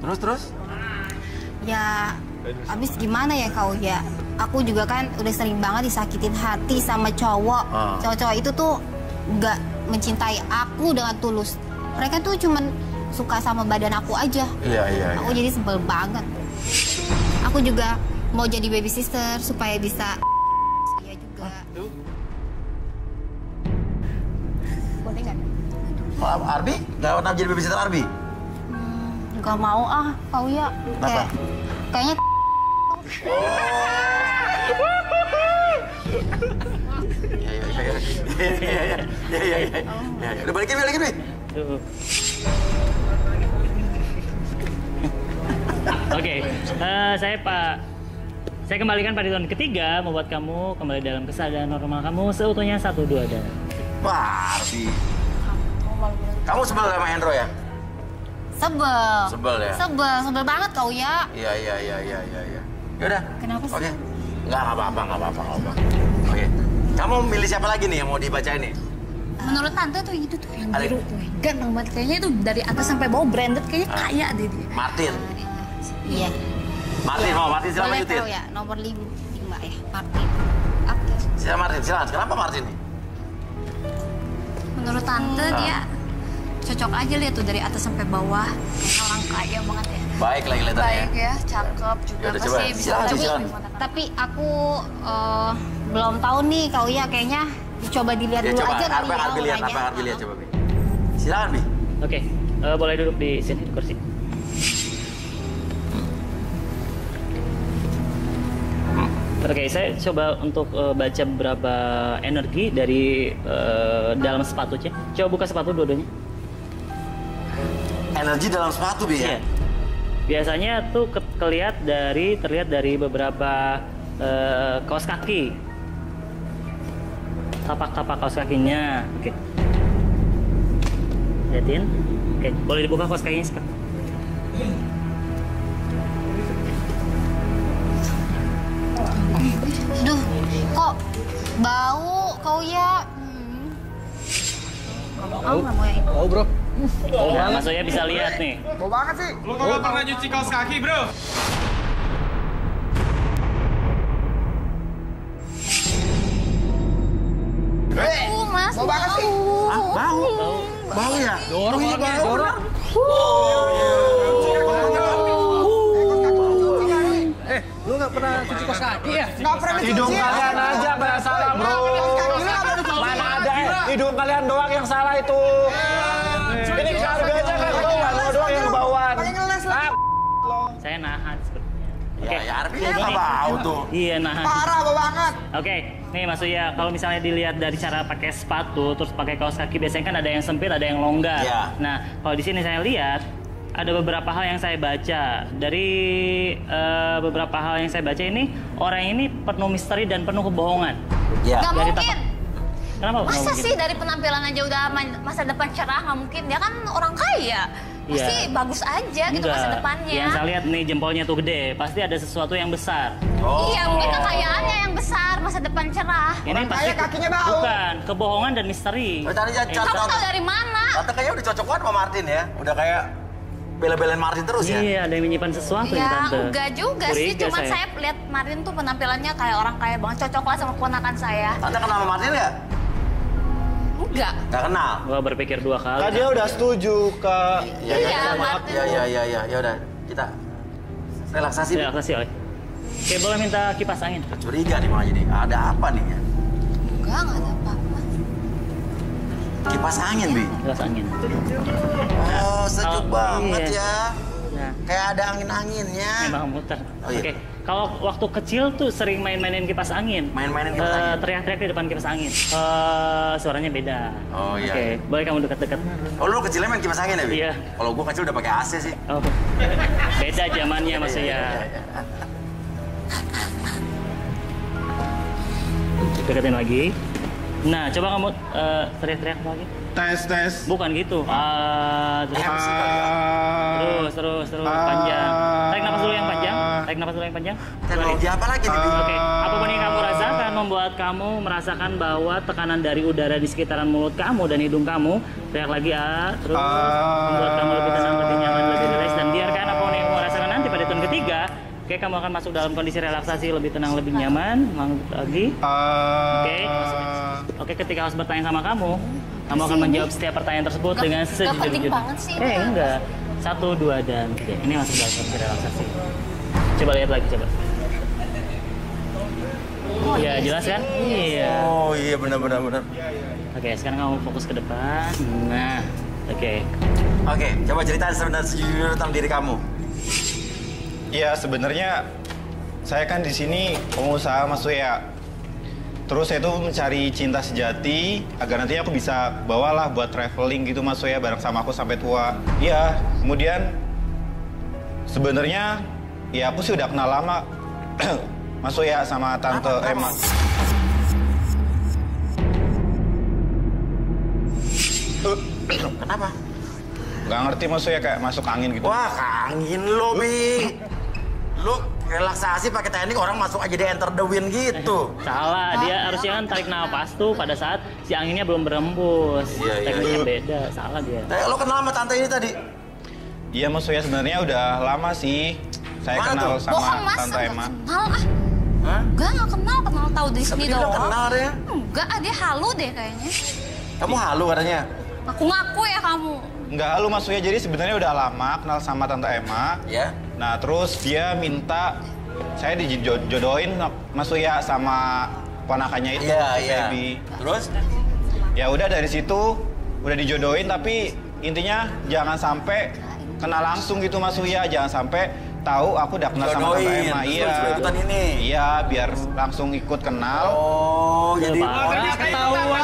Terus? Ya, abis gimana ya kau ya? Aku juga kan udah sering banget disakitin hati sama cowok. Cowok-cowok itu tuh nggak mencintai aku dengan tulus. Mereka tuh cuman suka sama badan aku aja. Iya. Aku jadi sebel banget. Aku juga mau jadi baby sister supaya bisa... Boleh nggak? Arbi? Nggak pernah jadi babysitter Arbi? Nggak mau kau ya. Kayaknya... Iya. Udah balikin, Bi. Oke, saya kembalikan pada hitungan ketiga, membuat kamu kembali dalam kesadaran normal kamu seutuhnya. 1, 2, dan... Wah, Arbi. Kamu sebel sama Hendro ya? Sebel ya? Sebel banget kau ya. Iya. Yaudah. Kenapa sih? Oke. Nggak apa-apa. Oke. Kamu milih siapa lagi nih yang mau dibaca ini? Menurut Tante tuh itu tuh yang biru tuh. Ganteng banget. Kayaknya itu dari atas sampai bawah branded. Kayaknya kaya deh dia. Martin. Iya. Martin silahkan lanjutin. Boleh ya, nomor 5 ya, Martin. Oke. Silakan Martin, silakan. Kenapa Martin nih? Menurut Tante dia cocok aja lihat tuh dari atas sampai bawah. Kayak orang kaya banget ya. Baik lagi kelihatannya. Baik ya, cakep juga. Yaudah, pasti coba. bisa. Silakan. Tapi aku belum tahu nih kau ya, kayaknya dicoba dilihat dulu coba. aja kali ya. Apa yang Arbi lihat coba, Bi? Silakan, Bi. Oke, boleh duduk di sini di kursi. Oke, saya coba untuk baca beberapa energi dari dalam sepatunya. Coba buka sepatu dua-duanya. Energi dalam sepatu, Bi ya? Iya. Biasanya tuh terlihat dari beberapa kaos kaki. Tapak-tapak kaos kakinya. Oke. Lihatin. Oke, boleh dibuka kaos kakinya sekarang. Duh, kok bau kau ya? Oh, nggak mau yang itu. Oh, bro. Nah, Mas Uya bisa lihat nih. Bau banget sih. Lu nggak pernah nyuci kaos kaki, bro? Mas. Bau banget sih. Bau? Bau ya? Dorong lagi, dorong. Lu nggak pernah cuci kaos kaki ya? Nggak pernah dicuci. Hidung kalian aja yang salah, bro. Mana ada hidung kalian doang yang salah itu. Ini harganya kan doang, lo doang yang kebauan. Pakai ngeles lah. Saya nahan sepertinya. Oke. Ya, artinya nggak bau tuh. Iya, nahan. Parah, bau banget. Oke, nih Mas Uya, kalau misalnya dilihat dari cara pakai sepatu, terus pakai kaos kaki, biasanya kan ada yang sempit, ada yang longgar. Iya. Nah, kalau di sini saya lihat, ada beberapa hal yang saya baca. Dari beberapa hal yang saya baca ini, orang ini penuh misteri dan penuh kebohongan. Iya. Gak Dari mungkin. Kenapa? nggak Masa mungkin? sih dari penampilan aja udah masa depan cerah? Nggak mungkin. Dia kan orang kaya. Pasti Iya. bagus aja gitu Enggak. masa depannya. Yang saya lihat nih jempolnya tuh gede, pasti ada sesuatu yang besar. Iya, mungkin kekayaannya yang besar, masa depan cerah. Ini Orang pasti kaya kakinya bau. bukan kebohongan dan misteri. Tadi aja Kamu tahu dari mana? Tante kayaknya udah cocok banget sama Martin ya. Udah kayak bela-belain Martin terus ya. Iya, ada yang menyimpan sesuatu ya, Ya, Tante. enggak juga sih. Curiga Cuman saya lihat Marin tuh penampilannya kayak orang kaya banget. Cocok lah sama keponakan saya. Tante kenal sama Martin nggak? Enggak. Nggak kenal. Gua berpikir dua kali. Kan dia udah setuju ke... Iya, Martin. Ya udah kita relaksasi. Relaksasi, Oi. Oke, boleh minta kipas angin? Curiga nih makanya nih. Ada apa nih ya? Enggak ada apa-apa. Kipas angin, Bi. Kipas angin. Oh, sejuk banget iya. ya. Nah, Kayak ada angin-anginnya. memang muter. Oh, iya. Oke, kalau waktu kecil tuh sering main-mainin kipas angin. Main-mainin kipas angin. Teriak-teriak di depan kipas angin. Suaranya beda. Oh, iya. Oke, boleh kamu dekat-dekat. Oh, lu kecilnya main kipas angin ya, Bi? Iya. Kalau gua kecil udah pakai AC sih. Oh, beda zamannya Mas Iya, Uya. Deketin lagi. Nah, coba kamu teriak-teriak lagi. Tes. Bukan gitu. Terus panjang. Tarik napas dulu yang panjang. Tarik napas dulu yang panjang. Teknologi apa lagi nih, Bi? Oke, apapun yang kamu rasakan membuat kamu merasakan bahwa tekanan dari udara di sekitaran mulut kamu dan hidung kamu. Teriak lagi terus membuat kamu lebih tenang, lebih nyaman, lebih rileks, dan biarkan apapun yang kamu rasakan nanti pada tahun ketiga. Oke, kamu akan masuk dalam kondisi relaksasi, lebih tenang, lebih nyaman. Lagi. Oke, ketika harus bertanya sama kamu akan menjawab setiap pertanyaan tersebut dengan sejujur-jujurnya. banget sih. Enggak. 1, 2, dan 3. Ini masuk dalam kondisi relaksasi. Coba lihat lagi, coba. Ya, jelas kan? Iya. Oh, iya benar. Oke, sekarang kamu fokus ke depan. Nah, oke. Oke, coba ceritain sebenarnya sejujurnya tentang diri kamu. Ya sebenarnya saya kan di sini pengusaha Mas Uya. Terus saya tuh mencari cinta sejati agar nantinya aku bisa bawalah buat traveling gitu Mas Uya bareng sama aku sampai tua. Iya, kemudian sebenarnya ya aku sih udah kenal lama Mas Uya sama Tante Emma. Kenapa? Nggak ngerti Mas Uya kayak masuk angin gitu. Wah, angin lo, Bi. Lu relaksasi pakai teknik orang masuk aja di enter the wind gitu. Salah, dia harusnya kan tarik nafas tuh pada saat si anginnya belum berembus. Tekniknya beda, salah dia. Lo kenal sama tante ini tadi? Iya Mas Uya sebenarnya udah lama sih. Saya kenal sama Bohong, Mas. Tante Emma. Kenal Enggak kenal tahu di sini doang. Kenal ya? Enggak, dia halu deh kayaknya. Kamu halu katanya? Aku ngaku ya kamu. Enggak halu Mas Uya, jadi sebenarnya udah lama kenal sama Tante Emma. Ya. Nah terus dia minta saya dijodohin Mas Uya sama ponakannya itu, Iya. Baby. Terus? Ya udah dari situ udah dijodohin, tapi intinya jangan sampai kenal langsung gitu Mas Uya, jangan sampai tahu aku udah kenal sama Tante Emma. Iya. Ikutan ini. Iya, biar langsung ikut kenal. Oh, jadi ternyata ketahuan.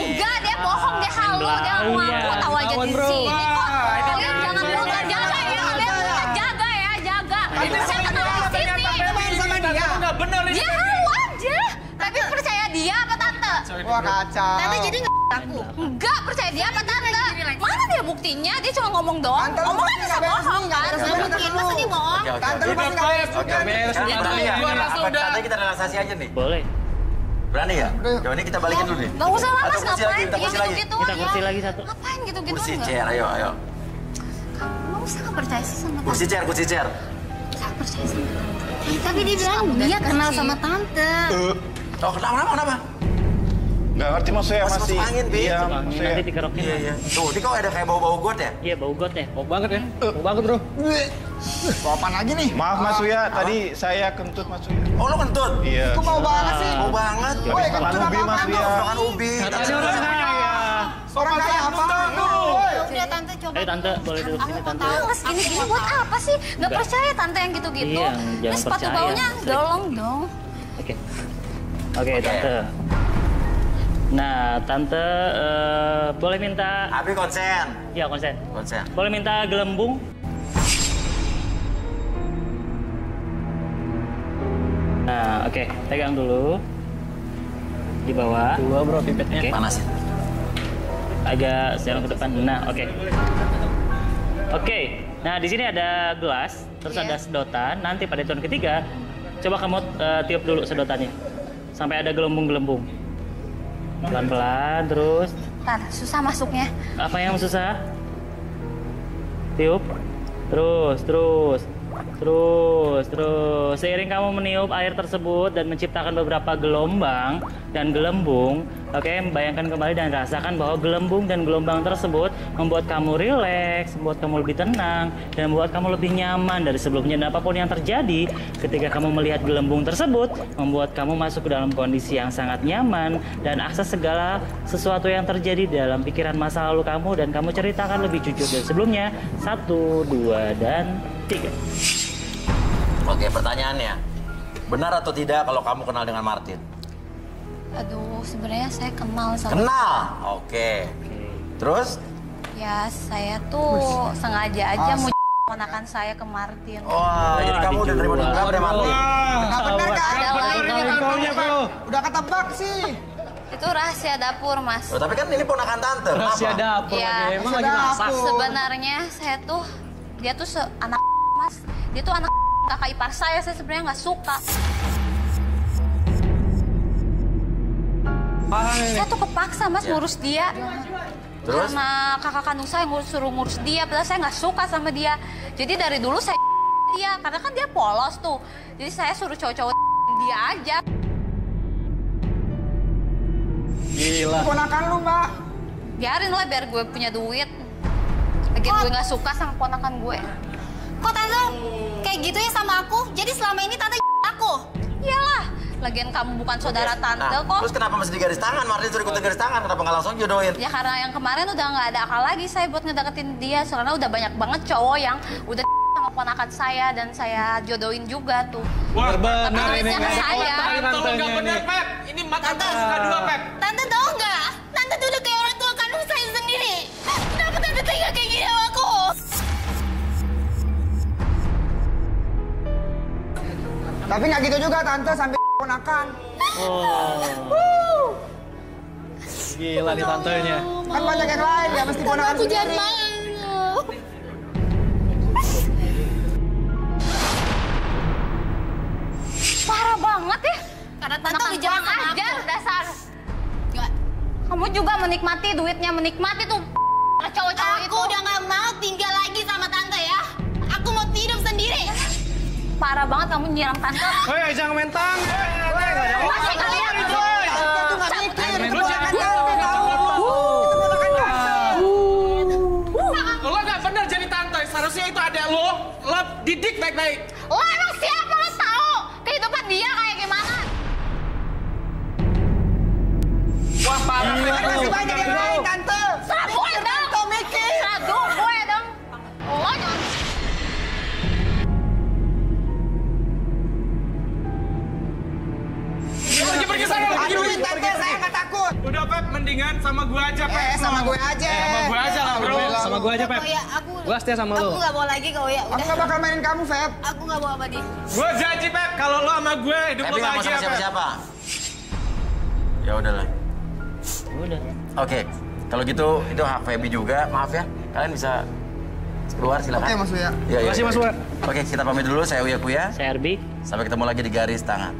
Enggak, dia bohong, dia halu, dia ngaku tahu aja di sini kok. Kalian jangan mudah jaga ya, kalian mudah jaga ya, jaga. Saya kenal di sini. Nggak bener ini. Dia halu aja. Tapi percaya dia apa tante? Wah kacau. Tante jadi aku. Enggak, percaya dia apa tante? Mana dia buktinya? Dia cuma ngomong doang. Omongan bisa bohong kan? Nggak mungkin, masa dia bohong? Tante lu pasti nggak beres. Oke. Sekarang berarti ya, Gua rasa apa udah. tante kita relaksasi aja nih? Boleh. Berani ya? Coba ini kita balikin dulu nih. Gak usah lah, Mas. Ngapain Kita kursi lagi. Kita kursi lagi satu. Ngapain gitu-gitu? Kursi chair, ayo. Kamu usah nggak percaya sih sama Kursi chair. Saya percaya sama tante. Tapi dia bilang dia kenal sama tante. Oh, kenapa? Nggak ngerti maksudnya masih. Angin, Bi. Iya, Nanti dikerokin. Iya. Tuh, ini kok ada kayak bau-bau got ya? Iya, bau got ya. Bau banget ya. Bau banget, Bro. Mau apaan lagi nih? Maaf Mas Uya, tadi saya kentut Mas Uya. Oh, lo kentut? Iya. Kok mau banget sih? Bau banget. Woi, Makan ubi Mas Uya. Makan ubi. Katanya orang kaya. Orang kaya apa? Udah tante coba. Ayo tante, boleh duduk sini tante. Terus gini-gini buat apa sih? Nggak percaya tante yang gitu-gitu. Iya, Ini jangan sepatu percaya. baunya dolong dong. Oke, tante. Nah, tante boleh minta... Abi konsen. Iya, konsen. Konsen. Boleh minta gelembung? Nah, oke. Pegang dulu. Di bawah. Dua, Bro, pipetnya. Oke. Panasin. Agak serong ke depan. Nah, oke. Oke. Nah, di sini ada gelas, terus ada sedotan. Nanti pada turun ketiga, coba kamu tiup dulu sedotannya. Sampai ada gelembung-gelembung. Pelan-pelan, terus. Ntar, susah masuknya. Apa yang susah? Tiup. Terus. Seiring kamu meniup air tersebut dan menciptakan beberapa gelombang dan gelembung, oke, bayangkan kembali dan rasakan bahwa gelembung dan gelombang tersebut membuat kamu rileks, membuat kamu lebih tenang, dan membuat kamu lebih nyaman dari sebelumnya. Dan apapun yang terjadi ketika kamu melihat gelembung tersebut, membuat kamu masuk ke dalam kondisi yang sangat nyaman dan akses segala sesuatu yang terjadi dalam pikiran masa lalu kamu, dan kamu ceritakan lebih jujur dari sebelumnya. 1, 2, dan 3. Oke, pertanyaannya. Benar atau tidak kalau kamu kenal dengan Martin? Aduh, sebenarnya saya kenal sama. Kenal? Oke. Terus? Ya, saya tuh sengaja aja mau ponakan saya ke Martin. Wah, jadi kamu udah terima dendam dari Martin? Nggak bener kan? Ada lagi. Udah ketebak sih. Itu rahasia dapur, Mas. Oh, tapi kan ini ponakan tante. Rahasia dapur Iya. emang lagi masak. Sebenarnya saya tuh, dia tuh anak Mas. Dia tuh anak kakak ipar saya sebenarnya nggak suka. Saya tuh kepaksa Mas ngurus dia. Terus? Karena kakak kandung saya suruh ngurus dia, padahal saya nggak suka sama dia. Jadi dari dulu saya dia, karena kan dia polos tuh. Jadi saya suruh cowok-cowok dia aja. Gila. Ponakan lu, Mbak. Biarin lah biar gue punya duit. Lagian gue nggak suka sama ponakan gue. Kok tante kayak gitu ya sama aku? Jadi selama ini tante aku? Iyalah, lagian kamu bukan saudara tante Nah, kok. terus kenapa mesti garis tangan? Martin suruh ikutin garis tangan, kenapa nggak langsung jodohin? Ya karena yang kemarin udah nggak ada akal lagi saya buat ngedeketin dia. Soalnya udah banyak banget cowok yang udah sama ponakan saya dan saya jodohin juga tuh. Wah, Tapi duitnya ke saya. Tante nggak benar, Pep. Ini mata suka dua, Pep. Tante tahu nggak? Tante tuh udah kayak orang tua kandung saya sendiri. Kenapa tante tega kayak gini sama aku? Tapi nggak gitu juga tante sampai ponakan. Oh. Gila nih tantenya. Kan banyak yang lain ya mesti ponakan Aku jangan sendiri. malu. Parah banget ya. Karena tante udah jalan sama ajar aku. dasar. Nggak. Kamu juga menikmati duitnya, menikmati tuh cowok-cowok itu. Aku udah nggak mau tinggal lagi sama tante ya. Aku mau hidup sendiri. Parah banget kamu nyiram tante. Woi, jangan mentang. Masih kalian. Tante tuh nggak mikir. Lu Ponakan jangan tante tahu. Ponakan tante. Lo nggak benar jadi tante. Seharusnya itu ada lo didik baik-baik. Lo emang siapa lo tahu kehidupan dia kayak gimana? Wah, parah. Masih banyak yang lain tante. Serah gue dong. Tante mikir. Serah gue dong. Lo jangan. Pergi sana, pergi Aduh, pergi. tante saya nggak takut. Udah, Pep, mendingan sama gua aja, Pep. Sama gue aja. Sama gua aja lah, bro. Sama gue aja, Pep. Oh ya, aku. Gua setia sama lu. Aku nggak mau lagi kau ya. Aku Udah. nggak bakal mainin kamu, Feb. Aku nggak mau sama dia. Gua janji, Pep, kalau lo sama gue hidup Tapi lo nggak mau bahagia, sama Pep. siapa-siapa. Ya udahlah. Udah. Oke, kalau gitu itu hak Feby juga. Maaf ya, kalian bisa keluar silakan. Oke, Mas Uya. Iya, Terima kasih, Mas Uya. Oke, kita pamit dulu. Saya Uya Kuya. Saya Arbi. Sampai ketemu lagi di garis tangan.